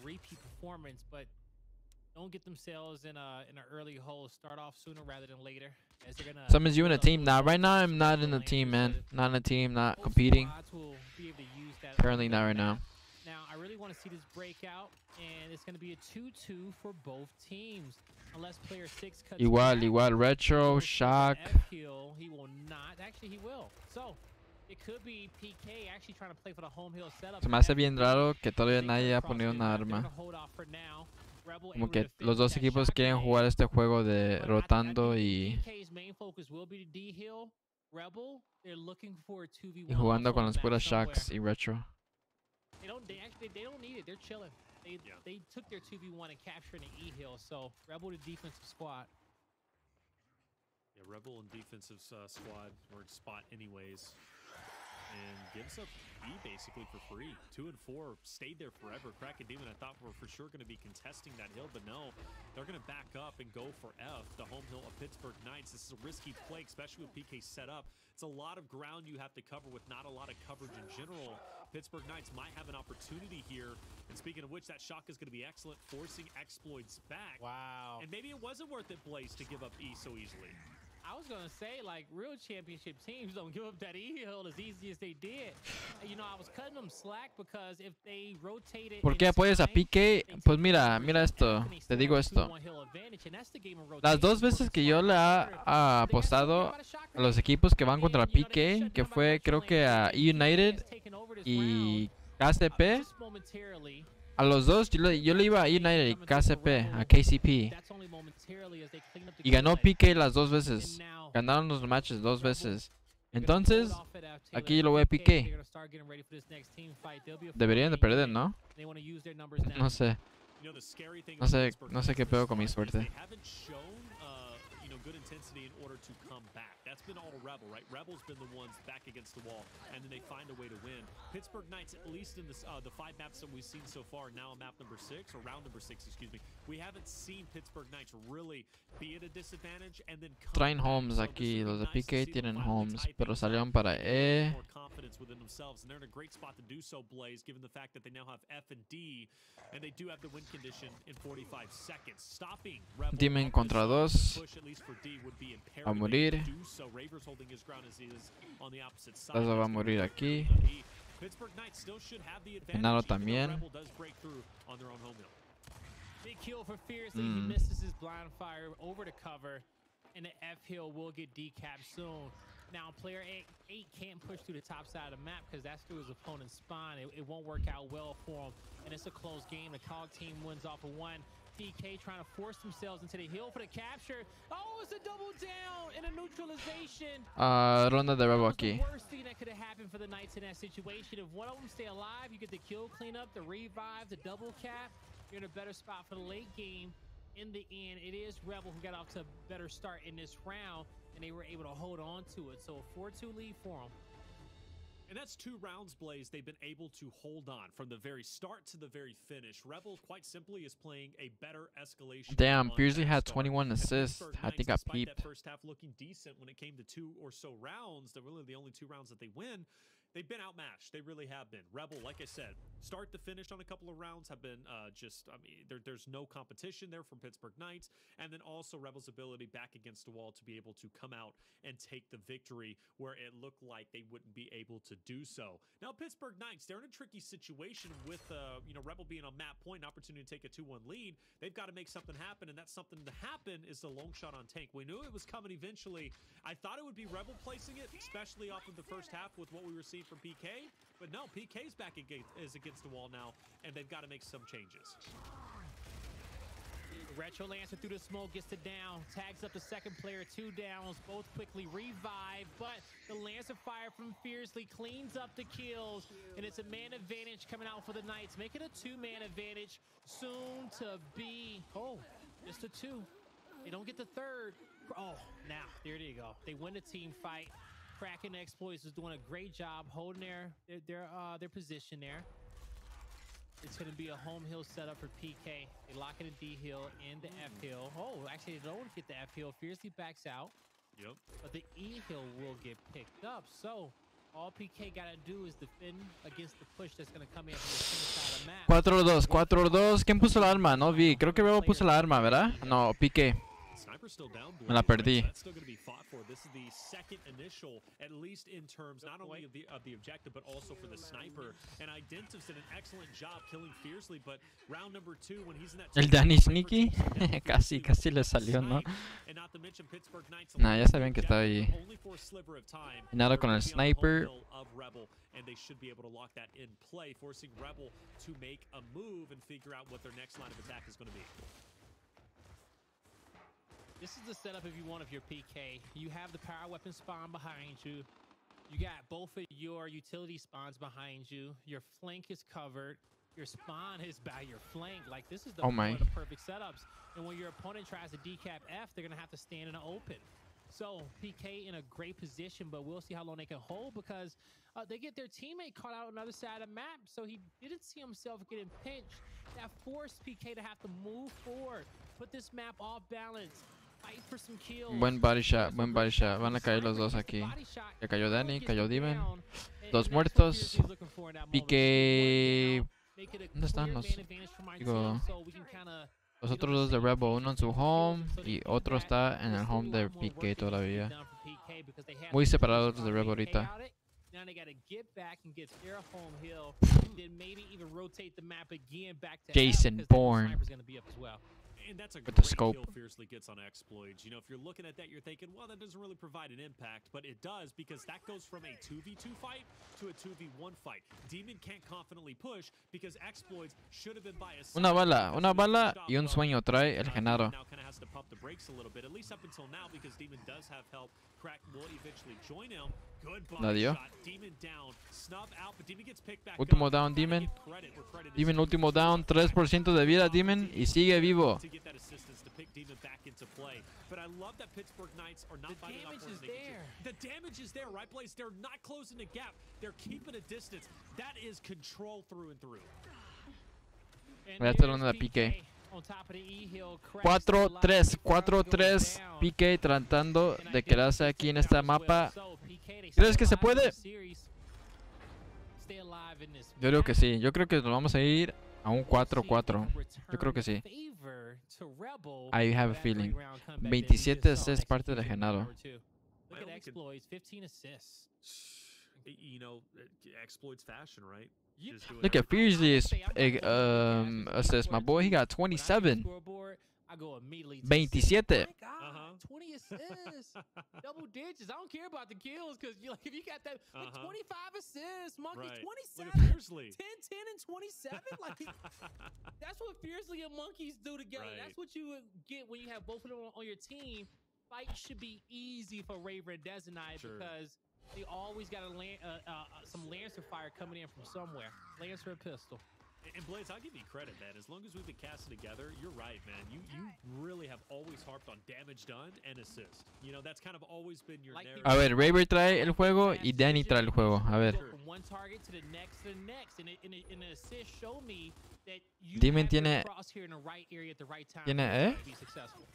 repeat performance, but don't get themselves in an early hole. Start off sooner rather than later. As they're gonna. Some is you in a team now. Right now, I'm not in a team, man. Not in a team. Not competing. Currently, not right now. Now, I really want to see this breakout, and it's going to be a 2-2 for both teams. Unless player 6 cuts Igual, Retro, Shock. He will not. Actually, he will. So, it could be PK actually trying to play for the home hill setup. Se me hace bien raro que todavía nadie ha ponido una arma. Como que los dos equipos quieren jugar este juego de rotando y jugando con las puras Shocks y Retro. They don't need it. They're chilling. They took their 2v1 and captured an E hill. So Rebel to defensive squad. Yeah, Rebel and defensive squad were in spot anyways, and gives up E basically for free. 2 and 4 stayed there forever. Crack and Demon, I thought were for sure going to be contesting that hill, but no, they're going to back up and go for F, the home hill of Pittsburgh Knights. This is a risky play, especially with PK set up. It's a lot of ground you have to cover with not a lot of coverage in general. Pittsburgh Knights might have an opportunity here. And speaking of which, that shock is going to be excellent, forcing exploits back. Wow. And maybe it wasn't worth it, Blaze, to give up E so easily. I was going to say, like, real championship teams don't give up that E hill as easy as they did. You know, I was cutting them slack because if they rotated... ¿Por qué apoyas a PK? Pues mira esto. Te digo esto. Las dos veces que yo le he apostado a los equipos que van contra PK, que fue creo que a United y KCP, a los dos yo le iba a United y KCP, a KCP. Y ganó PK las dos veces. Ganaron los matches dos veces. Entonces, aquí lo voy a PK. Deberían de perder, ¿no? No sé. No sé qué pedo con mi suerte. Good intensity in order to come back. That's been all to Rebel, right? Rebel's been the ones back against the wall, and then they find a way to win. Pittsburgh Knights, at least in this, the 5 maps that we've seen so far, now on map number 6, or round number 6, excuse me, we haven't seen Pittsburgh Knights really be at a disadvantage and then come traen homes aquí, los de PK tienen homes, pero salieron para E. More confidence within themselves, and they're in a great spot to do so, Blaze, given the fact that they now have F and D, and they do have the win condition in 45 seconds. Stopping Rebel Demon contra 2. Va a morir. Lazo va a morir aquí. Genaro también. Big kill for Fiercely. He misses his blind fire over to cover, and the F hill will get decapped soon. Now, player 8 can't push through the top side of the map because that's through his opponent's spawn. It won't work out well for him, and it's a close game. The COG team wins off of 1. PK trying to force themselves into the hill for the capture. Oh, it's a double down and a neutralization. Ronda de Rebel aquí. The worst thing that could have happened for the Knights in that situation. If one of them stay alive, you get the kill cleanup, the revive, the double cap. You're in a better spot for the late game. In the end, it is Rebel who got off to a better start in this round, and they were able to hold on to it. So a 4-2 lead for them. And that's 2 rounds, Blaze, they've been able to hold on from the very start to the very finish. Rebel, quite simply, is playing a better escalation. Damn, Beersley had 21 assists. I think I peeped. That first half looking decent when it came to 2 or so rounds. They're really the only 2 rounds that they win. They've been outmatched. They really have been. Rebel, like I said, start to finish on a couple of rounds have been there's no competition there from Pittsburgh Knights. And then also Rebel's ability back against the wall to be able to come out and take the victory where it looked like they wouldn't be able to do so. Now, Pittsburgh Knights, they're in a tricky situation with, Rebel being on map point, an opportunity to take a 2-1 lead. They've got to make something happen, and that something to happen is the long shot on tank. We knew it was coming eventually. I thought it would be Rebel placing it, especially off of the first half with what we received from PK, but no, PK's back against the wall now, and they've got to make some changes. Retro Lancer through the smoke gets it down, tags up the second player, 2 downs, both quickly revive, but the Lancer fire from Fiercely cleans up the kills, and it's a man advantage coming out for the Knights, making a 2-man advantage, soon to be, just a 2. They don't get the third. Oh, now, there you go. They win the team fight. Kraken Exploits is doing a great job holding their position there. It's going to be a home hill setup for PK. They lock it in D hill and the F hill. Oh, actually, they don't get the F hill. Fiercely backs out. Yep. But the E hill will get picked up. So all PK got to do is defend against the push that's going to come in from the center side of the map. 4-2, 4-2. ¿Quién puso la arma? No vi. Creo que Rebel puso la arma, ¿verdad? No, PK. Sniper's still down. Me la perdí. That's still going to be fought for. This is the second initial, at least in terms not only of the objective, but also for the sniper. And Identiv's did an excellent job killing Fiercely, but round number 2, when he's in that... El Danny Sneaky. casi le salió, ¿no? Nah, ya sabían que estaba ahí. Nada con el sniper. And they should be able to lock that in play, forcing Rebel to make a move and figure out what their next line of attack is going to be. This is the setup if you want of your PK. You have the power weapon spawn behind you. You got both of your utility spawns behind you. Your flank is covered. Your spawn is by your flank. Like, this is the, one of the perfect setups. And when your opponent tries to decap F, they're going to have to stand in the open. So PK in a great position, but we'll see how long they can hold because they get their teammate caught out on the other side of the map. So he didn't see himself getting pinched. That forced PK to have to move forward, put this map off balance. Buen body shot, buen body shot. Van a caer los dos aquí. Ya cayó Danny, cayó Demon. 2 muertos. PK. ¿Dónde están los? Digo, los otros 2 de Rebel. Uno en su home y otro está en el home de PK todavía. Muy separados de Rebel ahorita. Jason Bourne. And that's a with great the scope. kill Fiercely gets on exploits. You know, if you're looking at that, you're thinking, well, that doesn't really provide an impact, but it does because that goes from a 2v2 fight to a 2v1 fight. Demon can't confidently push because exploits should have been by a Una bala y un sueño trae el Genaro. Now kind of has to pump the brakes a little bit, at least up until now, because Demon does have help. Crack will eventually join him. Good body shot. Demon down, snub out, but Demon gets picked back Último up. down, Demon. Demon último down, 3% de vida, Demon, y sigue vivo. To get that assistance to pick Demon back into play. But I love that Pittsburgh Knights are not fighting off more than they can. The damage is there, right, Blaze? They're not closing the gap. They're keeping a distance. That is control through and through. Voy a hacer una de PK. 4-3, 4-3. PK tratando de quedarse aquí en este mapa. ¿Crees que se puede? Yo creo que sí. Yo creo que nos vamos a ir a un 4-4. Yo creo que sí. I have a feeling. 27 es parte de Genaro. You know, exploits fashion, right? Look at Fiercely's assist. My boy, he got 27. 27. assists, double digits. I don't care about the kills because like if you got that like 25 assists, Monkey 27, 10, 10, and 27. Like that's what Fiercely and Monkeys do together. That's what you get when you have both of them on your team. Fight should be easy for Raver and Dezenai because they always got some Lancer fire coming in from somewhere. Lancer or pistol. And Blaze, I'll give you credit, man. As long as we've been casting together, you're right, man. You really have always harped on damage done and assist. You know, that's kind of always been your narrative. A ver, Raver trae el juego y Danny trae el juego. A ver. One target to the next, and an assist show me that you Demon tiene crosshair in the right area at the right time to be successful.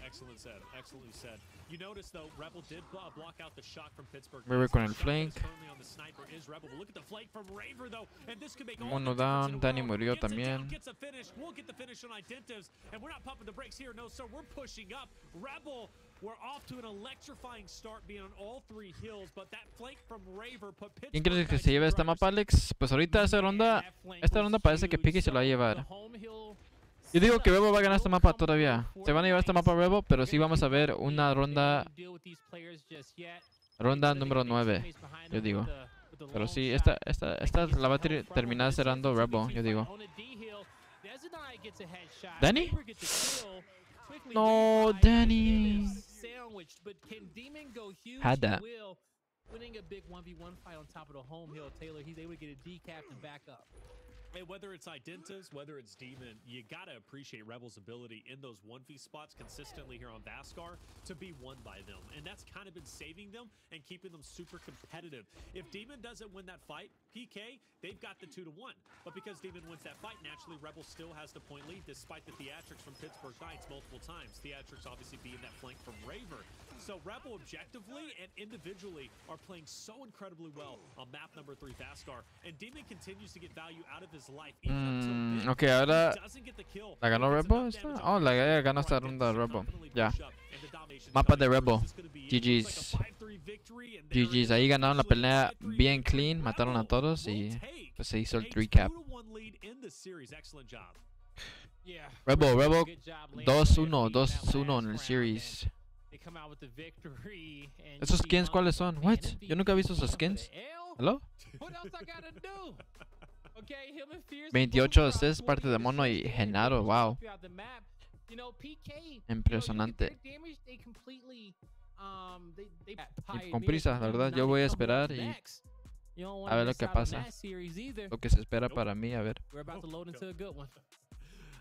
Excellent said. Excellently said. You notice though, Rebel did block out the shot from Pittsburgh. Raver con el flank. Currently on the sniper is Rebel. Look at the flank from Raver though, and this could make all Mono the down. Danny murió Gets it también. down, gets a finish. We'll get the finish on Identives, and we're not pumping the brakes here. No, sir. We're pushing up. Rebel, we're off to an electrifying start, being on all three hills, but that flank from Raver put Pittsburgh. ¿Quién crees que se lleve esta mapa, Alex? Pues ahorita esta ronda parece que Pique se la va a llevar. Yo digo que Rebel va a ganar esta mapa todavía. Se van a llevar esta mapa Rebel, pero sí vamos a ver una ronda número 9, yo digo. Pero sí, esta la va a terminar cerrando Rebel, yo digo. ¿Danny? No, Danny. Had that. Winning a big 1v1 fight on top of the home hill, Taylor, he's able to get a decap and back up. And whether it's Identitas, whether it's Demon, you gotta appreciate Rebel's ability in those 1v spots consistently here on Vaskar to be won by them. And that's kind of been saving them and keeping them super competitive. If Demon doesn't win that fight, PK, they've got the 2-1. But because Demon wins that fight, naturally Rebel still has the point lead despite the theatrics from Pittsburgh Knights multiple times. Theatrics obviously being that flank from Raver. So Rebel objectively and individually are playing so incredibly well on map number 3 Vaskar. And Demon continues to get value out of his life. Ok, ahora la ganó Rebel esta. Oh, la ganó esta ronda Rebel. Ya. Mapa de Rebel. GG's. GG's. Ahí ganaron la pelea bien clean. Mataron a todos y pues se hizo el 3-cap. Rebel 2-1 en el series. ¿Esos skins cuáles son? What? Yo nunca he visto esos skins. ¿Hello? 28 assists, parte de Mono y Genaro. Wow. Impresionante. Y con prisa, la verdad. Yo voy a esperar y a ver lo que pasa. Lo que se espera para mí, a ver.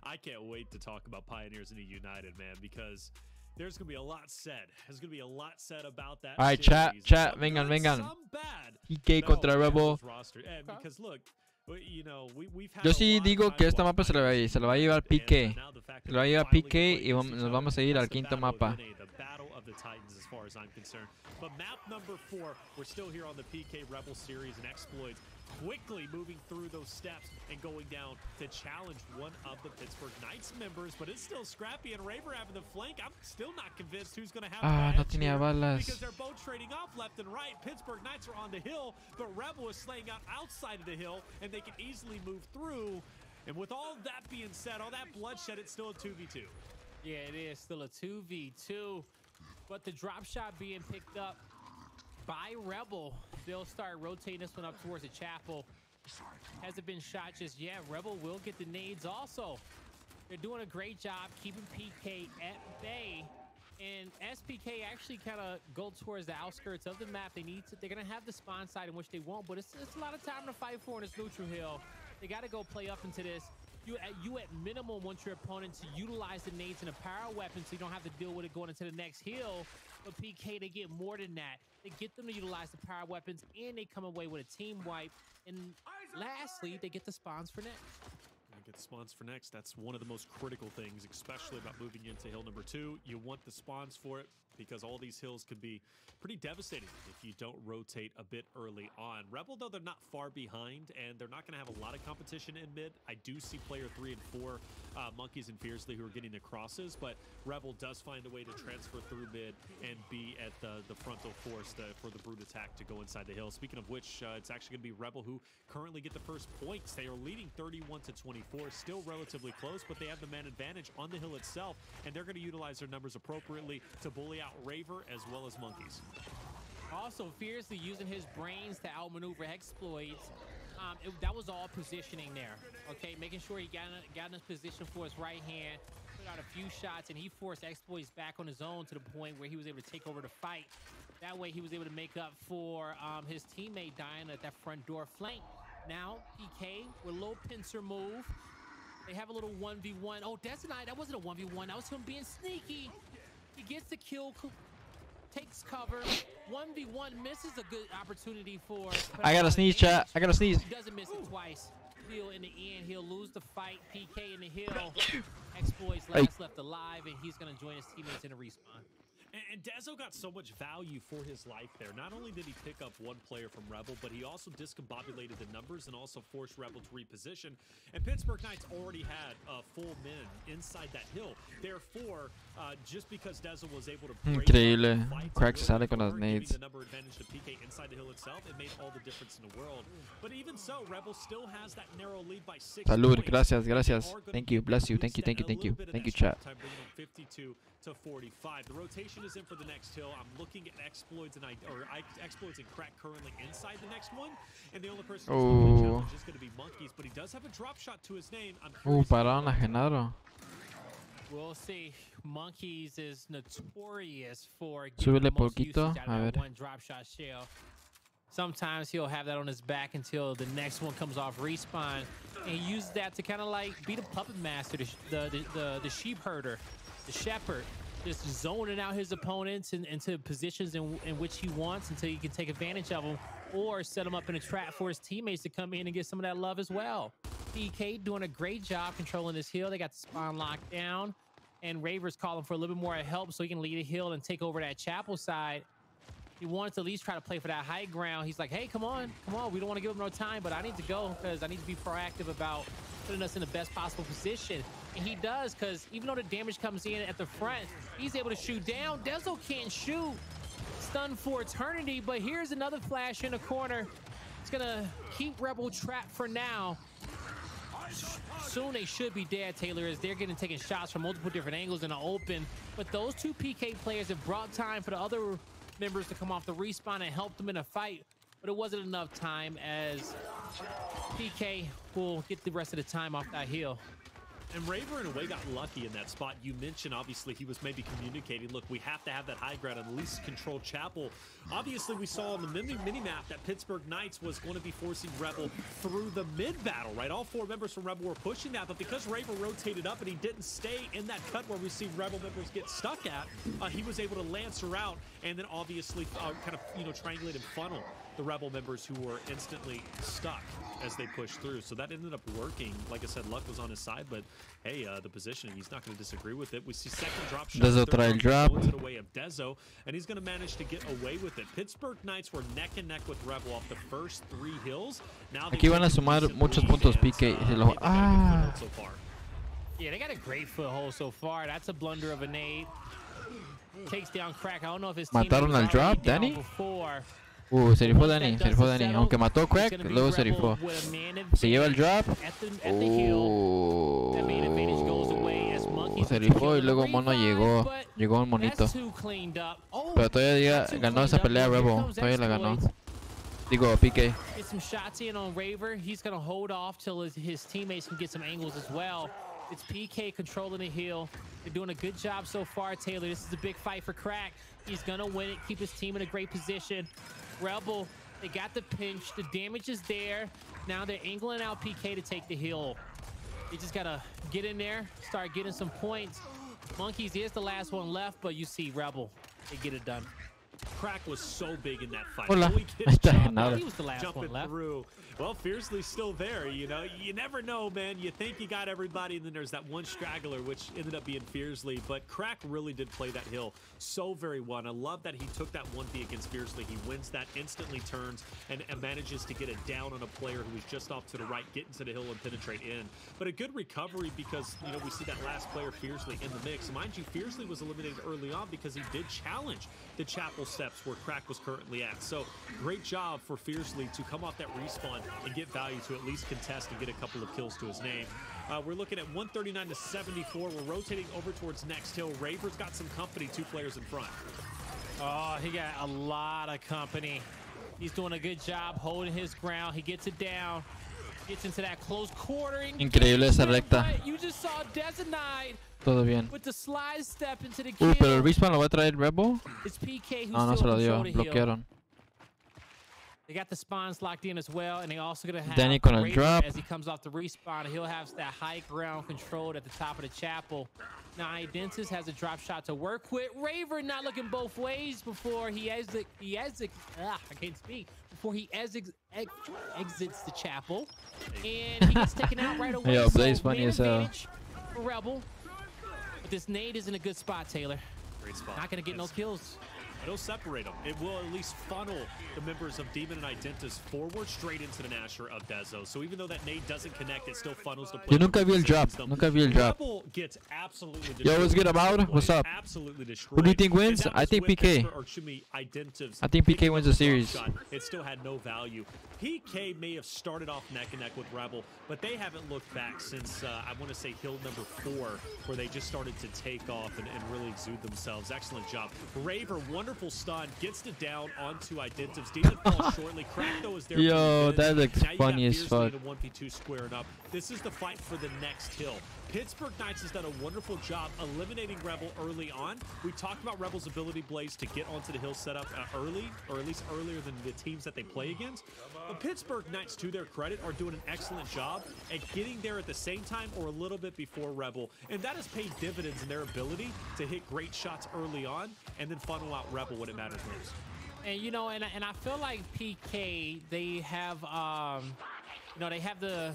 I can't wait to talk about Pioneers and United, man, because there's going to be a lot said. There's going to be a lot said about that. All right, chat, vengan. PK contra Rebel. Because look, you know, yo sí digo que esta mapa se la va a llevar PK. Se la va a llevar PK y nos vamos a ir al quinto mapa. But map number 4, we're still here on the PK Rebel series and exploits, quickly moving through those steps and going down to challenge one of the Pittsburgh Knights members, but it's still Scrappy and Raver having the flank. I'm still not convinced who's going to have no tenía balas. because they're both trading off left and right. Pittsburgh Knights are on the hill, but Rebel is slaying out outside of the hill, and they can easily move through. And with all that being said, all that bloodshed, it's still a 2v2. Yeah, it is still a 2v2. But the drop shot being picked up by Rebel. They'll start rotating this one up towards the chapel. Hasn't been shot just yet. Rebel will get the nades also. They're doing a great job keeping PK at bay. And SPK actually kind of go towards the outskirts of the map. They're going to have the spawn side in which they won't, but it's a lot of time to fight for in this neutral hill. They got to go play up into this. You at minimum want your opponent to utilize the nades and a power weapon so you don't have to deal with it going into the next hill. But PK, they get more than that. They get them to utilize the power weapons and they come away with a team wipe. And lastly, they get the spawns for next. Get the spawns for next. That's one of the most critical things, especially about moving into hill number 2. You want the spawns for it because all these hills could be pretty devastating if you don't rotate a bit early on. Rebel, though, they're not far behind, and they're not going to have a lot of competition in mid. I do see player 3 and 4, Monkeys and Fiercely, who are getting the crosses, but Rebel does find a way to transfer through mid and be at the frontal force for the brute attack to go inside the hill. Speaking of which, it's actually going to be Rebel who currently get the first points. They are leading 31-24. course, still relatively close, but they have the man advantage on the hill itself, and they're going to utilize their numbers appropriately to bully out Raver as well as Monkeys. Also, fiercely using his brains to outmaneuver exploits. That was all positioning there. Okay, making sure he got in his position for his right hand, put out a few shots, and he forced exploits back on his own to the point where he was able to take over the fight. That way, he was able to make up for his teammate dying at that front door flank. Now, PK with a little pincer move. They have a little 1v1. Oh, Detonite, that wasn't a 1v1. That was him being sneaky. He gets the kill, takes cover. 1v1 misses a good opportunity for. I gotta sneeze, chat. I gotta sneeze. He doesn't miss it twice. He'll in the end, he'll lose the fight. PK in the hill. Exploits left alive, and he's gonna join his teammates in a respawn. And Dezo got so much value for his life there. Not only did he pick up one player from Rebel, but he also discombobulated the numbers and also forced Rebel to reposition. And Pittsburgh Knights already had full men inside that hill. Therefore, just because Dezo was able to increíble, Crack sale con las nades. the number advantage to PK inside the hill itself, it made all the difference in the world. But even so, Rebel still has that narrow lead by 6 Salud, points. gracias, gracias. Thank you, bless you, thank you, thank you, thank you, thank you, chat. 52 to 45. The rotation is in for the next hill. I'm looking at exploits and exploits and Crack currently inside the next one, and the only person who's going to challenge is going to be Monkeys, but he does have a drop shot to his name. Pararon a Genaro. We'll see. Monkeys is notorious for Súbele getting the most poquito, usage out a of that ver. one drop shot shell. Sometimes he'll have that on his back until the next one comes off respawn, and he uses that to kind of like be the puppet master, the sheep herder, the shepherd, just zoning out his opponents into positions in which he wants until he can take advantage of them, or set him up in a trap for his teammates to come in and get some of that love as well. PK doing a great job controlling this hill. They got the spawn locked down, and Raver's calling for a little bit more help so he can lead a hill and take over that chapel side. He wanted to at least try to play for that high ground. He's like, hey, come on. We don't want to give him no time, but I need to go because I need to be proactive about putting us in the best possible position. And he does, because even though the damage comes in at the front, he's able to shoot down. Dezo can't shoot. Stunned for eternity, but here's another flash in the corner. It's going to keep Rebel trapped for now. Soon they should be dead, Taylor, as they're getting taken shots from multiple different angles in the open. But those two PK players have brought time for the other members to come off the respawn and help them in a fight, but it wasn't enough time, as PK will get the rest of the time off that hill. And Raver, in a way, got lucky in that spot. You mentioned, obviously, he was maybe communicating, look, we have to have that high ground and at least control Chapel. Obviously, we saw on the mini-map that Pittsburgh Knights was going to be forcing Rebel through the mid-battle, right? All four members from Rebel were pushing that, but because Raver rotated up and he didn't stay in that cut where we see Rebel members get stuck at, he was able to lance her out and then obviously kind of, triangulate and funnel the Rebel members who were instantly stuck as they pushed through. So that ended up working. Like I said, luck was on his side, but hey, the positioning, he's not going to disagree with it. We see second drop shot. Dezo trae el drop. Into the way of Dezo, and he's going to manage to get away with it. Pittsburgh Knights were neck and neck with Rebel off the first 3 hills. Now Aquí van a sumar muchos puntos PK. So far. Yeah, they got a great foothold so far. That's a blunder of a nade. Takes down Crack. I don't know if his team Mataron al drop, Danny. Before. Se rifó Danny, Aunque mató Crack, luego se rifó. Se lleva el drop. Se rifó y luego Mono llegó un monito. Pero todavía ganó esa pelea Rebel. Todavía la ganó. Digo, PK. Get some shots in on Raver. He's going to hold off till his teammates can get some angles as well. It's PK controlling the hill. They're doing a good job so far, Taylor. This is a big fight for Crack. He's going to win it, keep his team in a great position. Rebel, they got the pinch. The damage is there. Now they're angling out PK to take the hill. They just got to get in there, start getting some points. Monkeys is the last one left, but you see Rebel, they get it done. Crack was so big in that fight. Hola. He was the last one left. Through. Well, Fiercely's still there, You never know, man. You think you got everybody, and then there's that one straggler, which ended up being Fiercely. But Crack really did play that hill so very well. And I love that he took that 1v against Fiercely. He wins that, instantly turns, and manages to get it down on a player who was just off to the right, get into the hill and penetrate in. But a good recovery because, we see that last player, Fiercely, in the mix. Mind you, Fiercely was eliminated early on because he did challenge the Chapel steps where Crack was currently at. So great job for Fiercely to come off that respawn and get value to at least contest and get a couple of kills to his name. We're looking at 139 to 74. We're rotating over towards next hill. Raver's got some company, 2 players in front. Oh, he got a lot of company. He's doing a good job holding his ground. He gets it down. Gets into that close quartering. Increíble esa recta. You just saw Designite Todo bien. with the slide step into the kill. Pero el respawn lo va a traer Rebel. It's PK who's No se lo dio. Bloquearon. They got the spawns locked in as well, and they also gonna have Danny con el Raver drop. as he comes off the respawn. He'll have that high ground controlled at the top of the chapel. Now Identis has a drop shot to work with. Raver not looking both ways before he exits the chapel, and he gets taken out right away. Yo, Blaze funny as hell. For Rebel, but this nade is in a good spot, Taylor. Great spot. Not gonna get no kills. It'll separate them. It will at least funnel the members of Demon and Identis forward straight into the Nasher of Dezo. So even though that nade doesn't connect, it still funnels the play. Yo nunca vi el drop. Nunca vi el drop. Rebel gets absolutely destroyed. Yo, what's good, About? What's up? Absolutely destroyed. Who do you think wins? I think PK. I think PK wins the series. It still had no value. PK may have started off neck and neck with Rebel, but they haven't looked back since, I want to say, hill number 4, where they just started to take off and really exude themselves. Excellent job. Raver, wonderful stun, gets it down onto Identis. Demon falls shortly. Crack, though, is there. Yo, that looks funny as fuck. 1v2 squaring up. This is the fight for the next hill. Pittsburgh Knights has done a wonderful job eliminating Rebel early on. We talked about Rebel's ability, Blaze, to get onto the hill setup early, or at least earlier than the teams that they play against. But Pittsburgh Knights, to their credit, are doing an excellent job at getting there at the same time or a little bit before Rebel. And that has paid dividends in their ability to hit great shots early on and then funnel out Rebel when it matters most. And, you know, and I feel like PK, they have, you know, they have the...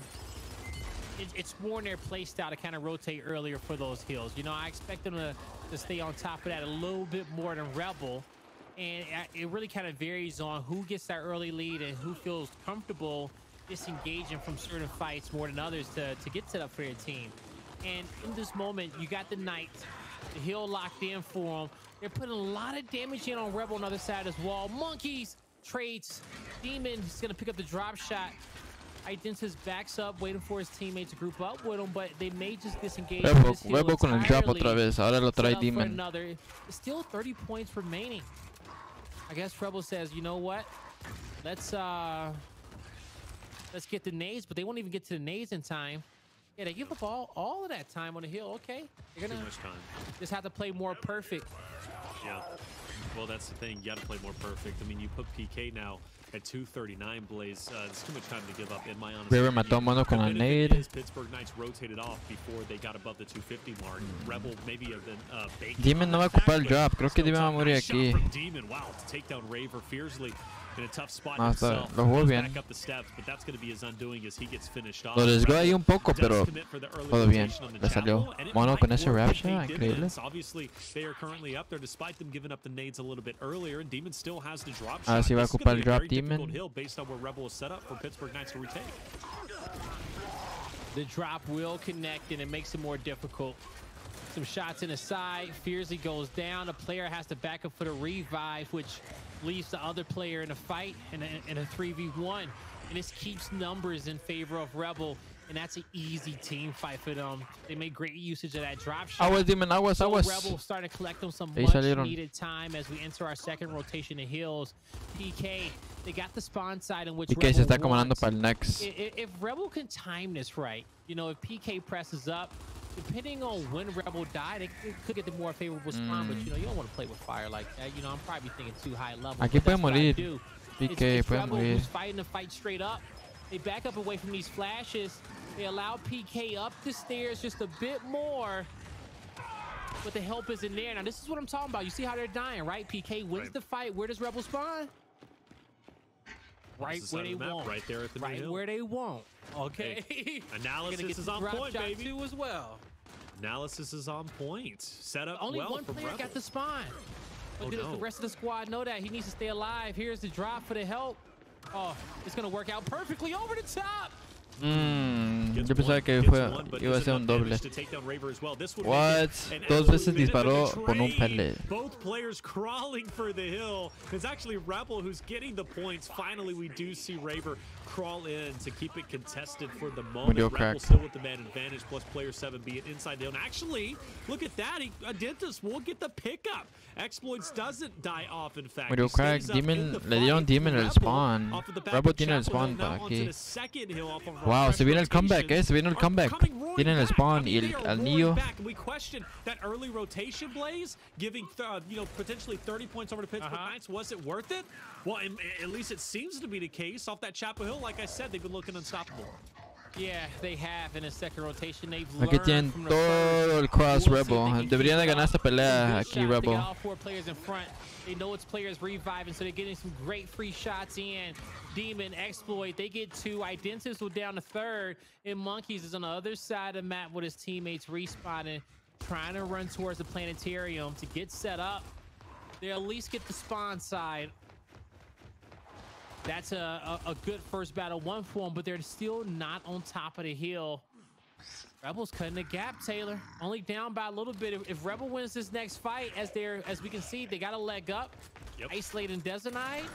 It's more in their play style to kind of rotate earlier for those hills. You know, I expect them to stay on top of that a little bit more than Rebel. And it really kind of varies on who gets that early lead and who feels comfortable disengaging from certain fights more than others to get set up for their team. And in this moment, you got the Knight, the hill locked in for them. They're putting a lot of damage in on Rebel on the other side as well. Monkeys, trades. Demon is going to pick up the drop shot. Identis backs up, waiting for his teammates to group up with him, but they may just disengage. Rebel con el drop otra vez. Ahora lo trae Demon. Still 30 points remaining. I guess Rebel says, you know what? Let's get the nades, but they won't even get to the nades in time. Yeah, they give up all of that time on the hill. Okay, they're gonna just have to play more perfect. Yeah. Well, that's the thing. You got to play more perfect. I mean, you put PK now at 239, Blaze. It's too much time to give up, in my honest opinion. River mató a mono con el nade. Pittsburgh Knights rotated off before they got above the 250 mark. Rebel maybe have been Demon no va a ocupar el drop. Creo que Demon va a morir aquí. Demon, wow, to take down Raver fiercely in a tough spot No, himself. lo jugó bien. Back up the steps, but that's going to be his undoing as he gets finished off. Lo arriesgó ahí un poco, pero todo bien. Le salió mono con ese rap shot, increíble. Obviously, they are currently up there despite them giving up the nades a little bit earlier, and Demon still has the drop shot. Ahora sí va a ocupar el drop Demon. Hill based on where Rebel is set up for Pittsburgh Knights to retake. The drop will connect, and it makes it more difficult. Some shots in the side. Fiercely goes down. The player has to back up for the revive, which leaves the other player in a fight in a 3v1. And this keeps numbers in favor of Rebel, and that's an easy team fight for them. They made great usage of that drop shot. Aguas, Demon, aguas. Rebel starting to collect them some much-needed time as we enter our second rotation of hills. PK, they got the spawn side in which PK se está acomodando para el next. If Rebel can time this right, you know, if PK presses up, depending on when Rebel died, it could get the more favorable spawn, but you know, you don't want to play with fire like that. You know, I'm probably thinking too high level. Aquí puede morir. PK puede morir. Who's fighting the fight straight up. They back up away from these flashes. They allow PK up the stairs just a bit more, but the help isn't there. Now, this is what I'm talking about. You see how they're dying, right? PK wins the fight. Where does Rebel spawn? Right where they want. Right there at the right where they want. Okay. Hey, analysis is on point, baby. Too as well. Analysis is on point. Set up Only well one player got the spawn. But does the rest of the squad know that he needs to stay alive? Here's the drop for the help. Oh, it's gonna work out perfectly over the top. Yo pensaba que iba a ser un doble. What? Dos veces disparó con un pellet. Both players crawling for the hill. It's actually Rebel who's getting the points. Finally, we do see Raver crawl in to keep it contested for the moment. Rebel still with the man advantage, plus player 7 being inside the hill. And actually, look at that. Adintus will get the pickup. Exploits doesn't die off, in fact. Mario Crack, Demon, le dieron Demon el spawn. Rebel tiene el spawn para aquí. Wow, se viene el comeback, se viene el comeback. Tienen el spawn y el anillo. We question that early rotation, Blaze, giving potentially 30 points over to Pittsburgh Knights. Was it worth it? Well, at least it seems to be the case. Off that Chapel Hill, like I said, they've been looking unstoppable. Yeah, they have in the second rotation. They've Aquí tienen todo el cross Rebel. Deberían de ganar esta pelea aquí, Rebel. They got all 4 players in front. They know it's players reviving, so they're getting some great free shots in. Demon, Exploit, they get 2. Identis will down to 3rd. And Monkeys is on the other side of the map with his teammates respawning, trying to run towards the planetarium to get set up. They at least get the spawn side. That's a good first battle 1 for them, but they're still not on top of the hill. Rebel's cutting the gap, Taylor. Only down by a little bit. If Rebel wins this next fight, as we can see, they got a leg up. Isolate and Detonite.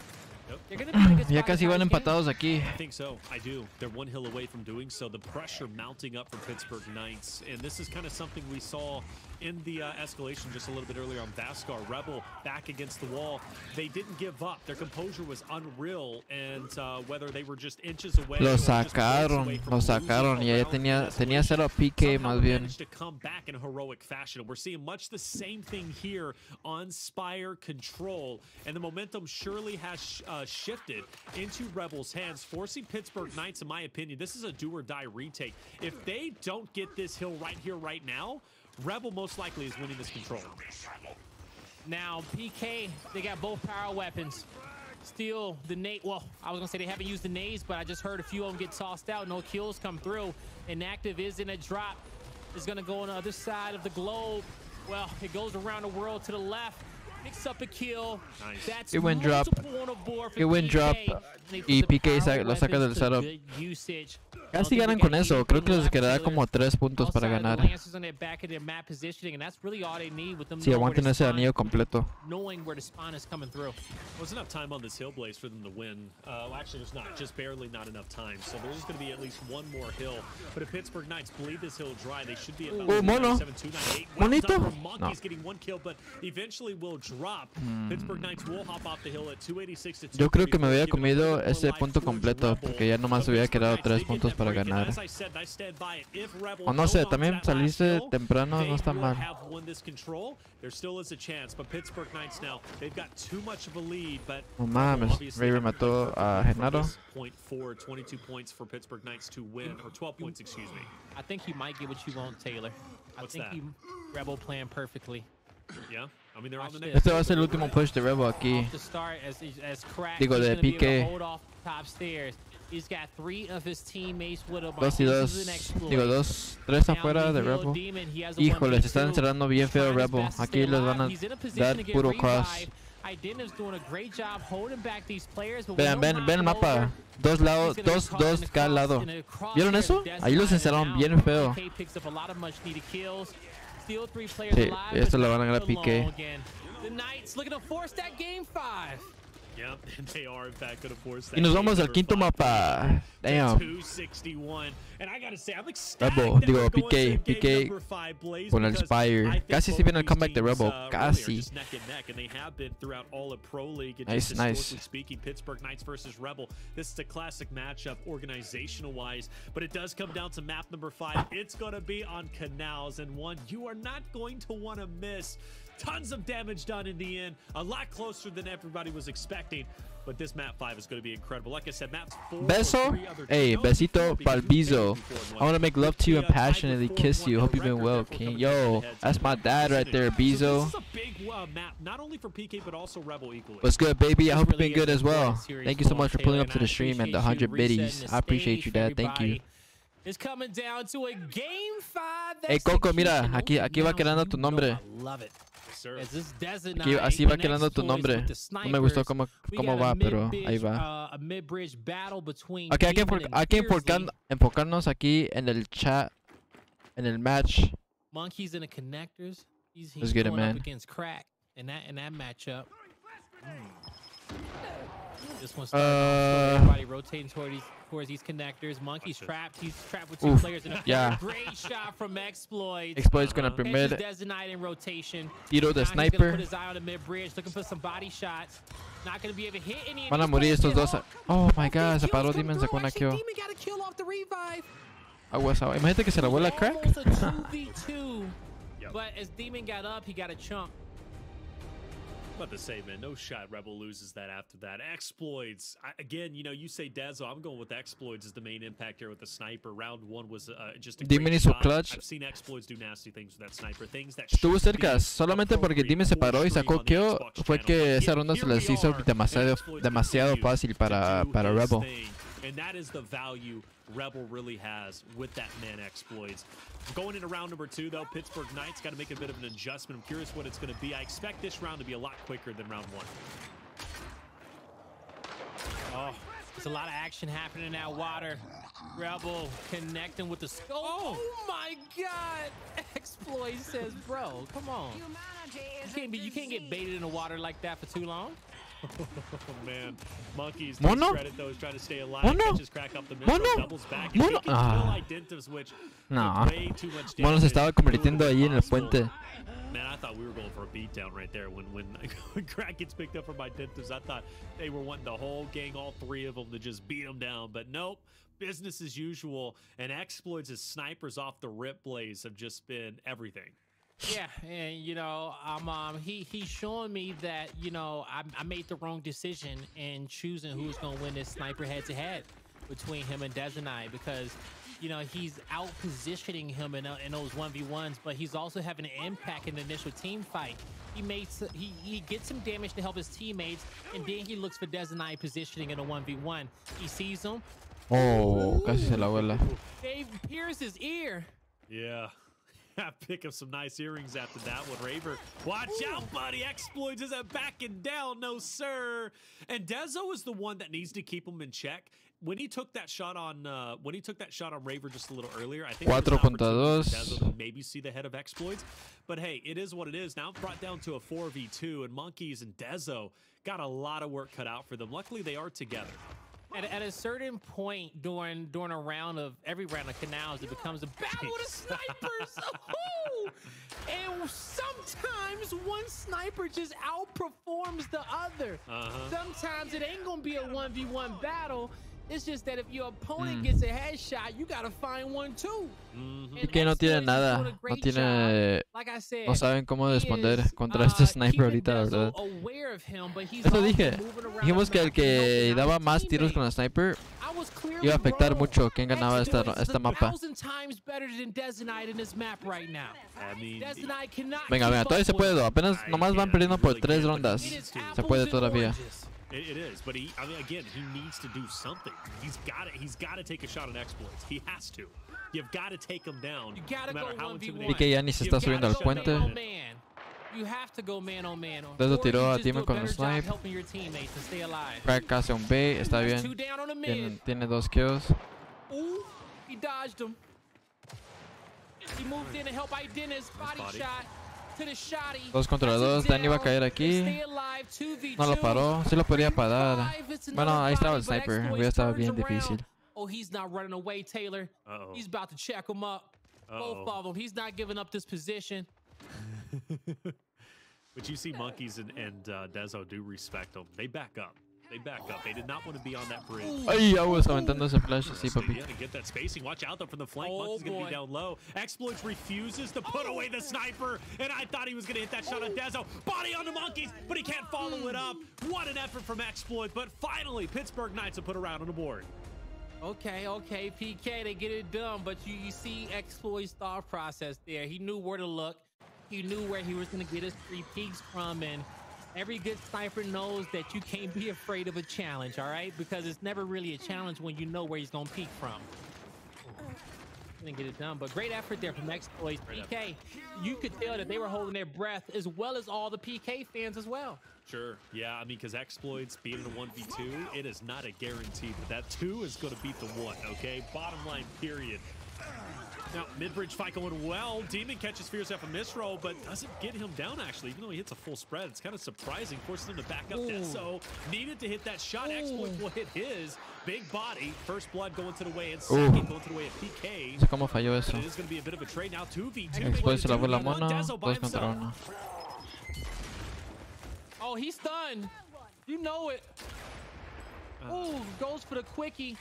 Ya casi van empatados aquí. I think so. I do. They're 1 hill away from doing so. The pressure mounting up for Pittsburgh Knights. And this is kind of something we saw in the escalation just a little bit earlier on Vascar. Rebel back against the wall. They didn't give up. Their composure was unreal. And whether they were just inches away. Lo sacaron. Y ya tenía 0 PK más bien. To come back in heroic fashion. We're seeing much the same thing here on Spire Control. And the momentum surely has shifted into Rebels' hands, forcing Pittsburgh Knights, in my opinion. This is a do or die retake. If they don't get this hill right here, right now, Rebel most likely is winning this control. Now, PK, they got both power weapons. Still, the nade. Well, I was going to say they haven't used the nades, but I just heard a few of them get tossed out. No kills come through. Inactive is in a drop. It's going to go on the other side of the globe. Well, it goes around the world to the left. Picks up a kill. Nice. That's it went drop. It went drop. Y PK lo saca del setup. Casi ganan con eso. Creo que les quedará como 3 puntos para ganar. Si aguanten ese anillo completo. There's enough time on this hill, Blaze, for them to win. Well, actually, there's not. Just barely not enough time. So there's just going to be at least 1 more hill. But if Pittsburgh Knights bleed this hill dry, they should be at about 297, 298. Monito. Monkeys getting 1 kill, but eventually will drop. Pittsburgh Knights will hop off the hill at 286 to 2. Yo creo que me hubiera comido ese punto completo porque ya nomás hubiera quedado 3 puntos para ganar. O no sé, también salirse temprano no está mal. There still is a chance, but Pittsburgh Knights now, they've got too much of a lead, but no mames, Raver mató a Genaro. 22 points for Pittsburgh Knights to win, or 12 points, excuse me. I think you might get what you want, Taylor. I think you Rebel playing perfectly. Yeah, I mean they're on the next. Este va a ser el último push de Rebel aquí. Digo, de PK. He's got 3 of his teammates with him. 2 y 2. Digo, 3 afuera de Rebel. Híjole, se están encerrando bien feo Rebel. Aquí les van a dar puro cross. Ven el mapa. 2 lados, 2 cada lado. ¿Vieron eso? Ahí los encerraron bien feo. Sí, esto lo van a ganar PK. Yep, and they are in fact going to force that. Y nos vamos al quinto mapa. Damn. 261. And I gotta say, I'm ecstatic. Rebel, digo, PK con el Spire. Casi se viene el comeback de Rebel. Casi. Nice. Speaking, Pittsburgh Knights versus Rebel. This is a classic matchup organizational wise, but it does come down to map number 5. It's going to be on Canals, and one you are not going to want to miss. Tons of damage done in the end, a lot closer than everybody was expecting, but this map 5 is going to be incredible. Like I said, maps 4. Beso, hey, besito pal bizo. I want to make love to you and passionately kiss you. Hope you've been well, King. Yo, that's my dad right there, Bizo. This is a big map, not only for PK but also Rebel equally. What's good, baby? I hope you've been good as well. Thank you so much for pulling up to the stream and the 100 biddies. I appreciate you, Dad. Thank you. It's coming down to a game 5. Hey, Coco, mira, aquí va quedando tu nombre. Love it. sir. As this Desert Aquí, Knight así va connects quedando tu toys nombre. with the No me gustó snipers. We cómo got a va, pero mid-bridge, ahí va. a mid-bridge battle between Ok, Demon and hay que Fiercely. enfocarnos aquí en el chat, en el match. Monkey's in the connectors. He's Let's get it, going up man. against Crack in that matchup. This one starting off, everybody rotating towards these connectors. Monkey's trapped. He's trapped with two players in a yeah. great shot from Exploits. Exploits con el primer Desert Knight in rotation. tiro de Now he's gonna sniper. put his eye on the mid-bridge, looking for some body shots. Not gonna be able to hit any. Van a morir estos dos. Oh my god, se paró Demon, sacó una kill. Demon got a kill off the revive. Aguas, aguas. Imagínate que se la vuela Crack. Almost a 2v2. But as Demon got up, he got a chunk. About to say, man, no shot Rebel loses that after that. Exploits. Again, you know, you say Dezo. I'm going with Exploits as the main impact here with the sniper. Round one was just a Demon great hizo shot. clutch. I've seen Exploits do nasty things with that sniper. Things that Estuvo should cerca. be Solamente porque Demon se paró y sacó kill. Fue que esa ronda se les hizo demasiado fácil para Rebel. And that is the value Rebel really has with that man Exploits. Going into round number two, though, Pittsburgh Knights got to make a bit of an adjustment. I'm curious what it's going to be. I expect this round to be a lot quicker than round one. Oh, there's a lot of action happening in that water. Rebel connecting with the scope. Oh my God! Exploit says, "Bro, come on. You can't get baited in the water like that for too long." Oh man, Monkeys. Mono? Credit though is trying to stay alive. Mono? Catches Crack up the middle, Mono? doubles back. Mono? And Identives, which No. way too much Mono se damage. estaba convirtiendo ahí en el puente. Man, I thought we were going for a beatdown right there when Crack gets picked up from Identives. I thought they were wanting the whole gang, all three of them, to just beat them down. But nope, business as usual. And Exploits as snipers off the rip blaze have just been everything. Yeah, and you know, he's showing me that, you know, I made the wrong decision in choosing who's gonna win this sniper head-to-head between him and Desert Knight, because, you know, he's out positioning him in those 1v1s, but he's also having an impact in the initial team fight. He gets some damage to help his teammates, and then he looks for Desert Knight positioning in a 1v1. He sees him. Oh, casi se la vuela. Dave pierced his ear. Yeah. Pick up some nice earrings after that one. Raver, watch out, buddy. Exploits isn't backing down, no sir. And Dezo is the one that needs to keep him in check. When he took that shot on Raver just a little earlier, I think Cuatro contra dos. Dezo to maybe see the head of Exploits. But hey, it is what it is. Now brought down to a 4v2, and Monkeys and Dezo got a lot of work cut out for them. Luckily, they are together. At a certain point during every round of canals, it becomes a battle of snipers. And sometimes one sniper just outperforms the other. Sometimes it ain't gonna be a 1v1 battle. It's just that if your opponent gets a headshot, you gotta find one too. Y que no tiene nada, no saben cómo responder contra este sniper ahorita, la verdad. Eso dije, dijimos que el que daba más tiros con el sniper iba a afectar mucho quién ganaba esta mapa. Venga, todavía se puede, apenas nomás van perdiendo por 3 rondas. Se puede todavía. It is, but I mean, again, he needs to do something. He's got to take a shot on Exploits. He has to. You've got to take him down. No matter how intimidating. Y que ya ni se está subiendo al puente. Dezo tiró a Demon con el snipe. Crack hace un bait, está bien. Tiene 2 kills. He dodged him. He moved in to help Identis. Body shot. 2 contra 2, Danny va a caer aquí. No lo paró, sí lo podría parar. Bueno, ahí estaba el sniper, hubiera estado bien difícil. Oh, he's not running away, Taylor. He's about to check him up. Both of them. He's not giving up this position. But you see Monkeys and Dezo do respect him. They back up. They back up. They did not want to be on that bridge. Ay, aguas aventando ese flash así, papi. Yeah, to get that spacing. Watch out though from the flank. Monkey's gonna be down low. Exploits refuses to put away the sniper, and I thought he was gonna hit that shot on Dezo. Body on the Monkeys, but he can't follow it up. What an effort from Exploits! But finally, Pittsburgh Knights have put a round on the board. Okay, PK, they get it done, but you see Exploits' thought process there. He knew where to look. He knew where he was gonna get his 3 peaks from, and every good sniper knows that you can't be afraid of a challenge, all right? Because it's never really a challenge when you know where he's gonna peek from. Didn't get it done, but great effort there from Exploits. PK, you could tell that they were holding their breath, as well as all the PK fans as well. Sure. Yeah, I mean, because Exploits being in a 1v2, it is not a guarantee that 2 is going to beat the 1, okay? Bottom line, period. Now, mid-bridge fight going well. Demon catches Fierce off a misroll, but doesn't get him down, actually, even though he hits a full spread. It's kind of surprising. Forces him to back up. So needed to hit that shot. Exploits will hit his. Big body. First blood going to the way, and second going to the way of PK. No sé cómo falló eso. It is going to be a bit of a trade now. 2v2. Exploits se lavó la mano. 2 contra 1. Oh, he's stunned. You know it. Oh, goes for the quickie.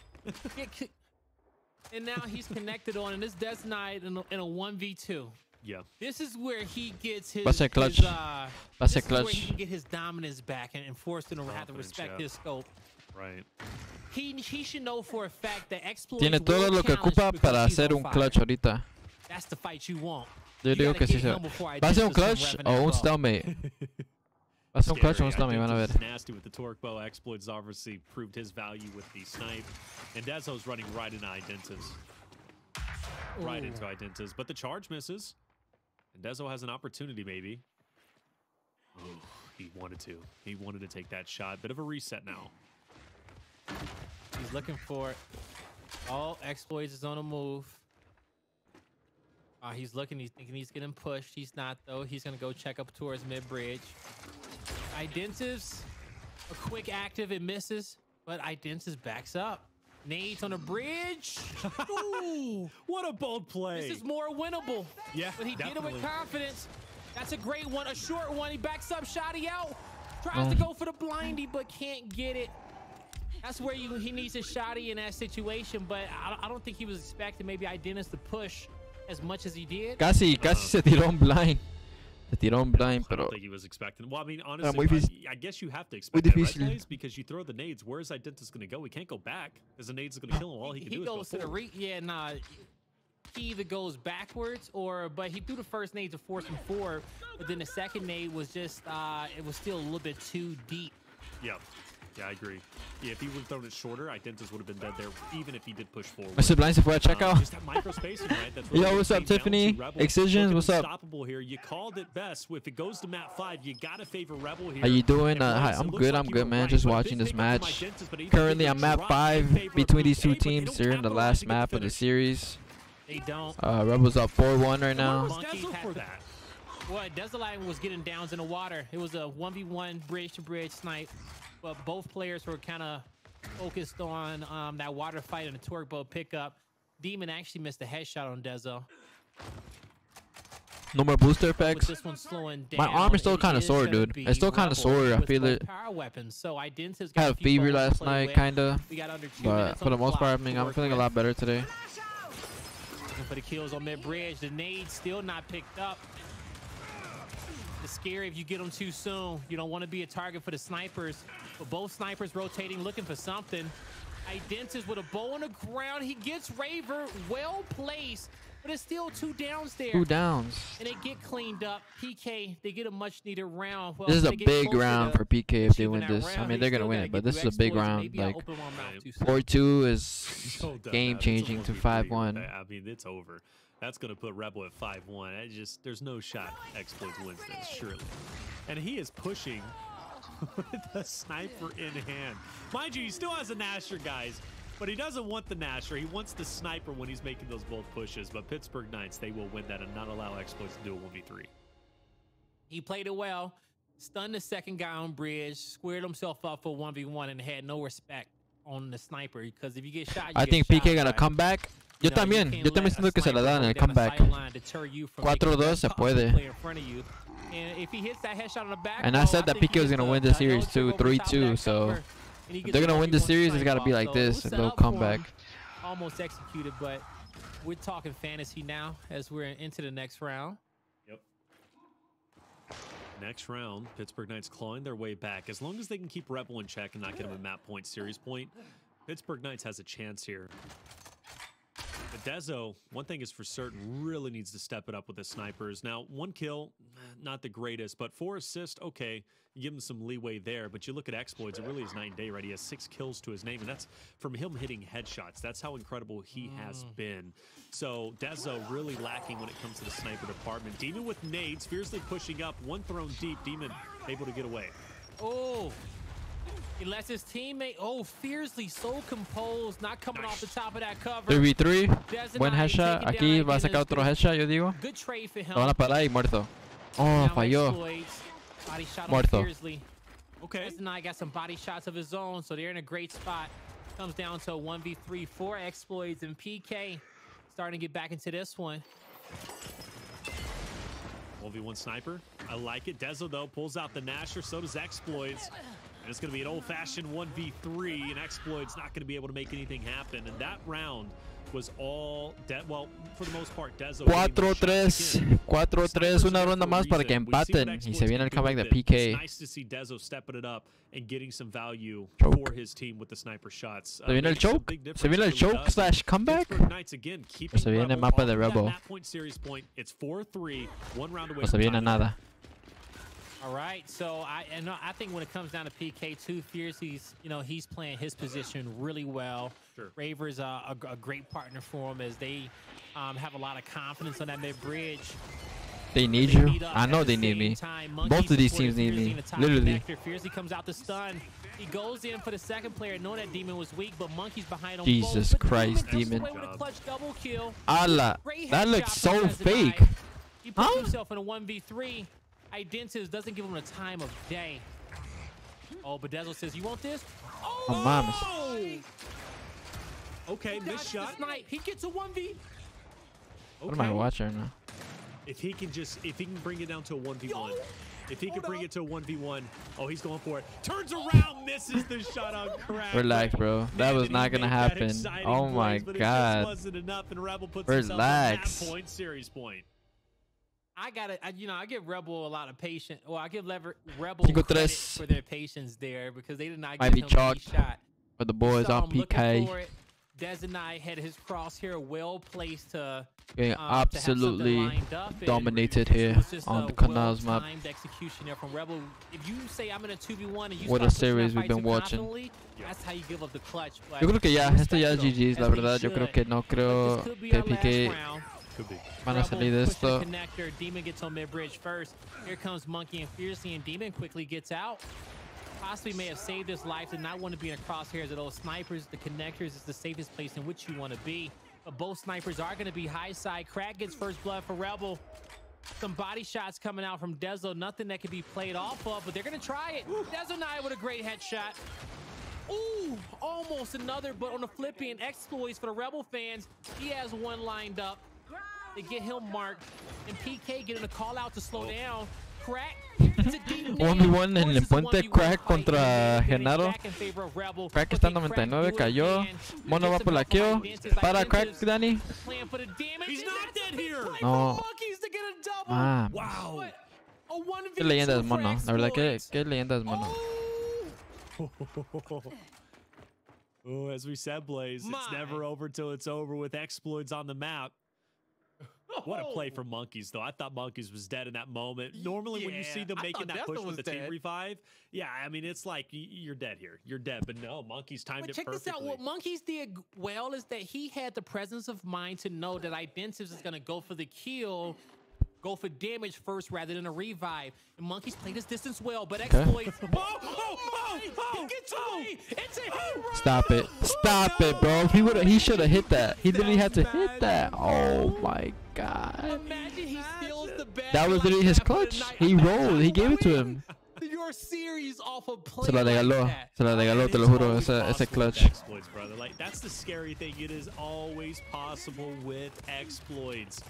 And now he's connected on, and this Death Knight in a 1v2. Yeah. This is where he gets his. Va a ser clutch. This is where he can get his dominance back and force him to have to respect his scope. Right. He should know for a fact that Exploits Tiene todo lo que ocupa para hacer un clutch ahorita. That's the fight you want. Yo digo que sí se va a ser un clutch o un stalemate. Va a ser un clutch o un stalemate, van a ver. Nasty with the torque bow. Exploits obviously proved his value with the snipe. And Dezo's running right into Identitas. Right into Identitas. But the charge misses. And Dezo has an opportunity, maybe. Oh, he wanted to. He wanted to take that shot. Bit of a reset now. He's looking for it. Oh, Exploits is on a move. He's looking. He's thinking he's getting pushed. He's not, though. He's going to go check up towards mid-bridge. Identitas, a quick active. It misses. But Identitas backs up. Nades on the bridge. Ooh, what a bold play. This is more winnable. Yeah, but he definitely. did it with confidence. That's a great one. A short one. He backs up. Shotty out. Tries to go for the blindy, but can't get it. That's where he needs a shotty in that situation. But I don't think he was expecting maybe Identitas to push as much as he did. Casi se tiró un blind. Se tiró un blind, I pero don't think he was expecting. Well, I mean, honestly, I guess you have to expect that, right, guys? Because you throw the nades. Where is Identitas going to go? He can't go back because the nades are going to kill him. All he can do is go goes to the yeah, nah. He either goes backwards but he threw the first nade to force him forward. But then the second nade was just, it was still a little bit too deep. Yeah. Yeah, I agree. Yeah, if he would have thrown it shorter, Identitas would have been dead there, even if he did push forward. Mr. Blind se fue a check out. Just that micro spacing, right? That's really Yo, what's up, Tiffany? Excisions, what's up? Unstoppable here. You called it best. If it goes to map 5, you gotta favor Rebel here. How you doing? Hi, I'm good, man. Just watching this match. Currently, I'm map 5 between these two teams. They're in the last map of the series. They don't. Rebels up 4-1 right now. Well, Desolite was getting downs in the water. It was a 1v1 bridge-to-bridge snipe. But both players were kind of focused on that water fight and the torque bow pickup. Demon actually missed a headshot on Dezo. No more booster effects. This one's slowing down. My arm is still kind of sore, dude. It's still kind of sore. I feel it. Power weapons. So Identitas had a fever last night, kind of. But for the most part, I mean, I'm feeling a lot better today. For the kills on mid-bridge, the nade still not picked up. It's scary if you get them too soon. You don't want to be a target for the snipers. But both snipers rotating, looking for something. Identitas with a bow on the ground. He gets Raver, well placed, but it's still 2 downs there. 2 downs. And they get cleaned up. PK, they get a much needed round. Well, this is a big round for PK if they win this. I mean, they're going to win it, but this is a big round. Like, 4-2 is game-changing to 5-1. I mean, it's over. That's going to put Rebel at 5-1. There's no shot Exploits wins this, surely. And he is pushing with the sniper in hand. Mind you, he still has a Nasher, guys, but he doesn't want the Nasher. He wants the sniper when he's making those bold pushes. But Pittsburgh Knights, they will win that and not allow Exploits to do a 1v3. He played it well, stunned the second guy on bridge, squared himself up for 1v1, and had no respect on the sniper. Because if you get shot, I think PK gonna come back. Yo también siento que se la dan en el comeback. 4-2 se puede. And I said that PK was going to win the series too, 3-2. So if they're going to win the series, it's got to be like this, and they'll come back. Almost executed, but we're talking fantasy now as we're into the next round. Yep. Next round, Pittsburgh Knights clawing their way back. As long as they can keep Rebel in check and not get him a map point, series point, Pittsburgh Knights has a chance here. Dezo, one thing is for certain, really needs to step it up with his snipers. Now, 1 kill, not the greatest, but 4 assists, okay, you give him some leeway there. But you look at exploits, it really is night and day, right? He has 6 kills to his name, and that's from him hitting headshots. That's how incredible he has been. So Dezo really lacking when it comes to the sniper department. Demon with nades, fiercely pushing up, 1 thrown deep. Demon able to get away. Oh, he lets his teammate, fiercely, so composed, not coming off the top of that cover. 3v3, buen headshot. Aquí va a sacar otro headshot, yo digo. Good trade for him. Lo van a parar y muerto. Oh, falló. Body shot Muerto. Fiercely. Okay. Dezenai got some body shots of his own, so they're in a great spot. Comes down to a 1v3, 4 exploits, and PK starting to get back into this one. 1v1 sniper. I like it. Dezo, though, pulls out the Nasher. So does Exploits. And it's going to be an old-fashioned 1v3, and Exploits not going to be able to make anything happen. And that round was all well, for the most part, Dezo. 4-3, 4-3, una ronda más para que empaten y se viene el comeback de PK. It's nice to see Dezo stepping it up and getting some value for his team with the sniper shots. ¿Se viene el choke? ¿Se viene el choke slash comeback? ¿O se viene el mapa de Rebel? It's 4-3, 1 round away. ¿O se viene nada? All right, so I think when it comes down to PK2, Fierce, he's playing his position really well. Sure. Raver's a great partner for him as they have a lot of confidence on that mid bridge. They need you. I know they need me. Both of these teams need me. Literally. Fiercely comes out to stun. He goes in for the second player, knowing that Demon was weak, but Monkey's behind him. Jesus Christ, Demon. Allah, that looks so fake. He puts himself in a 1v3. Identives doesn't give him a time of day. Oh, but Dezo says, "You want this?" Oh, mames. Okay, missed shot. He gets a 1v. What am I watching now? If he can bring it down to a 1v1. If he can bring it to a 1v1. Oh, he's going for it. Turns around, misses the shot on crack. Relax, bro. That was not gonna happen. Oh my God. Relax. Point, series point. I give Rebel a lot of patience. Well, I give Rebel 5-3. credit for their patience there because they did not Might give be him a chalked shot. for the boys on PK. Dezenai had his crosshair well placed to Getting absolutely dominated It here was just on a the Canals map. well-timed execution there from Rebel. If you say I'm in a 2v1 and you What a start pushing series that we've fight been too watching. confidently, that's how you give up the clutch. But Yo creo que ya, esto ya es respect GG's, them, la as we verdad. Yo creo should. que no creo This could be que our last PK round. van a salir de esto. Connector. Demon gets on mid-bridge first. Here comes Monkey and Fiercely, and Demon quickly gets out. Possibly may have saved his life and not want to be in a crosshairs of those snipers. The connectors is the safest place in which you want to be. But both snipers are going to be high side. Crack gets first blood for Rebel. Some body shots coming out from Dezo. Nothing that can be played off of, but they're going to try it. Dezenai with a great headshot. Ooh, almost another, but on the flip end, exploits for the Rebel fans. He has one lined up. They get him marked, and PK getting a call out to slow down. Crack. 1v1 en el puente. Crack contra Genaro. Crack está en 99, cayó. Mono va por la kill. Para Crack, Danny. He's not dead here. No. Ah. Wow. Qué leyenda es Mono. La verdad, qué leyenda es Mono. Oh, as we said, Blaze, it's never over till it's over with exploits on the map. What a play for Monkeys, though. I thought Monkeys was dead in that moment. Normally, when you see them making that push with the team revive, yeah, I mean, it's like, you're dead here. You're dead. But no, Monkeys timed it perfectly. Check this out. What Monkeys did well is that he had the presence of mind to know that Identives is going to go for the kill, go for damage first rather than a revive. And Monkeys played his distance well, but exploits. Stop it. Stop it, bro. He should have hit that. He literally had to hit that. Oh my God. That was literally his clutch. He rolled. He gave it to him. Your series off of play Se la regaló. Se la regaló, te lo juro. Ese clutch. Exploits, brother. Like, that's the scary thing. It is always possible with exploits.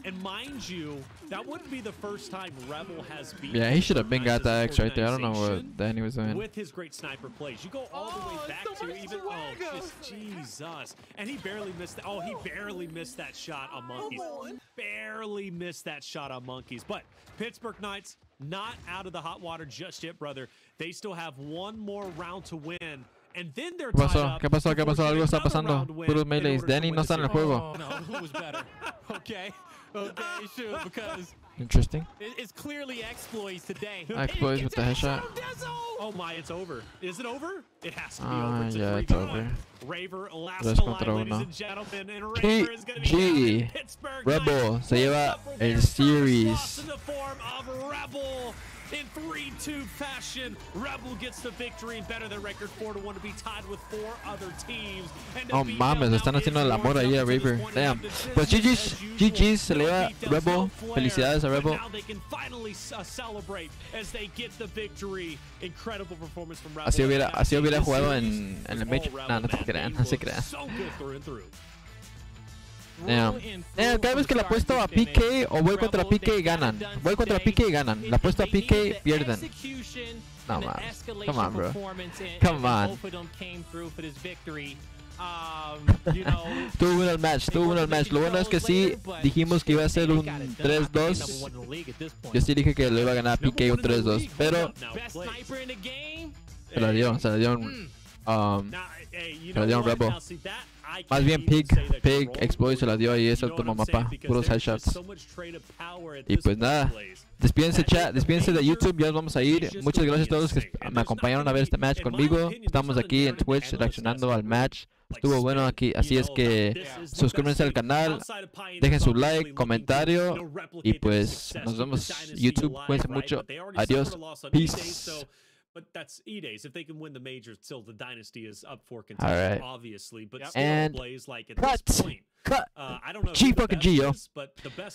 And mind you, that wouldn't be the first time Rebel has beaten. Yeah, he should have been got that X right there. I don't know what Danny was doing. With his great sniper plays, you go all the way back to even. Oh, just Jesus! And he barely missed. Oh, he barely missed that shot on Monkeys. Barely missed that shot on Monkeys. But Pittsburgh Knights not out of the hot water just yet, brother. They still have one more round to win. and then they're ¿Qué pasó? tied up ¿Qué pasó? ¿Qué before pasó? Algo getting está another pasando. round win Puros in melees. order to Danny win no the está en el series. juego. No, who was better? Okay, shoot, because Interesting. it's clearly exploits today. Exploits with the headshot. Oh my, it's over. Is it over? It has to be Ah, over. It's a yeah, 3-1. it's over. Raver, last Tres to contra line, ladies uno. and gentlemen, and Raver is going to be GG. down in Pittsburgh. Rebel se lleva el Loss series. in the form of Rebel. In 3-2 fashion, Rebel gets the victory and better their record 4-1 to be tied with 4 other teams. And Oh mames, están haciendo el amor ahí a Raver. Damn. Pues GG's se le va Rebel. Felicidades a Rebel. Now they can finally celebrate as they get the victory. Incredible performance from Rebel. Así hubiera jugado en el match. No, no se crean, no se crean. So good through and through. Damn. Cada vez que le apuesto a PK o voy contra PK ganan. Voy contra PK ganan. Le apuesto a PK pierden. No mames. Come on, bro. Come on. Estuvo bueno el match, estuvo bueno el match. Lo bueno es que sí dijimos que iba a ser un 3-2. Yo sí dije que lo iba a ganar PK un 3-2, pero se la dio, se la dio un Rebel. Más bien Pig Exploit se la dio ahí, es el último mapa, puros headshots. Y pues nada, despídense chat, despídense de YouTube, ya nos vamos a ir. Muchas gracias a todos los que me acompañaron a ver este match conmigo. Estamos aquí en Twitch reaccionando al match. Estuvo bueno aquí, así es que suscríbanse al canal, dejen su like, comentario y pues nos vemos YouTube. Cuídense mucho. Adiós. Peace. But that's E-Days. If they can win the major, still the dynasty is up for All contention, right. obviously. But still, And Blaze, like at cut. this point, Cut. I don't know G who the fucking best G, yo. is, but the best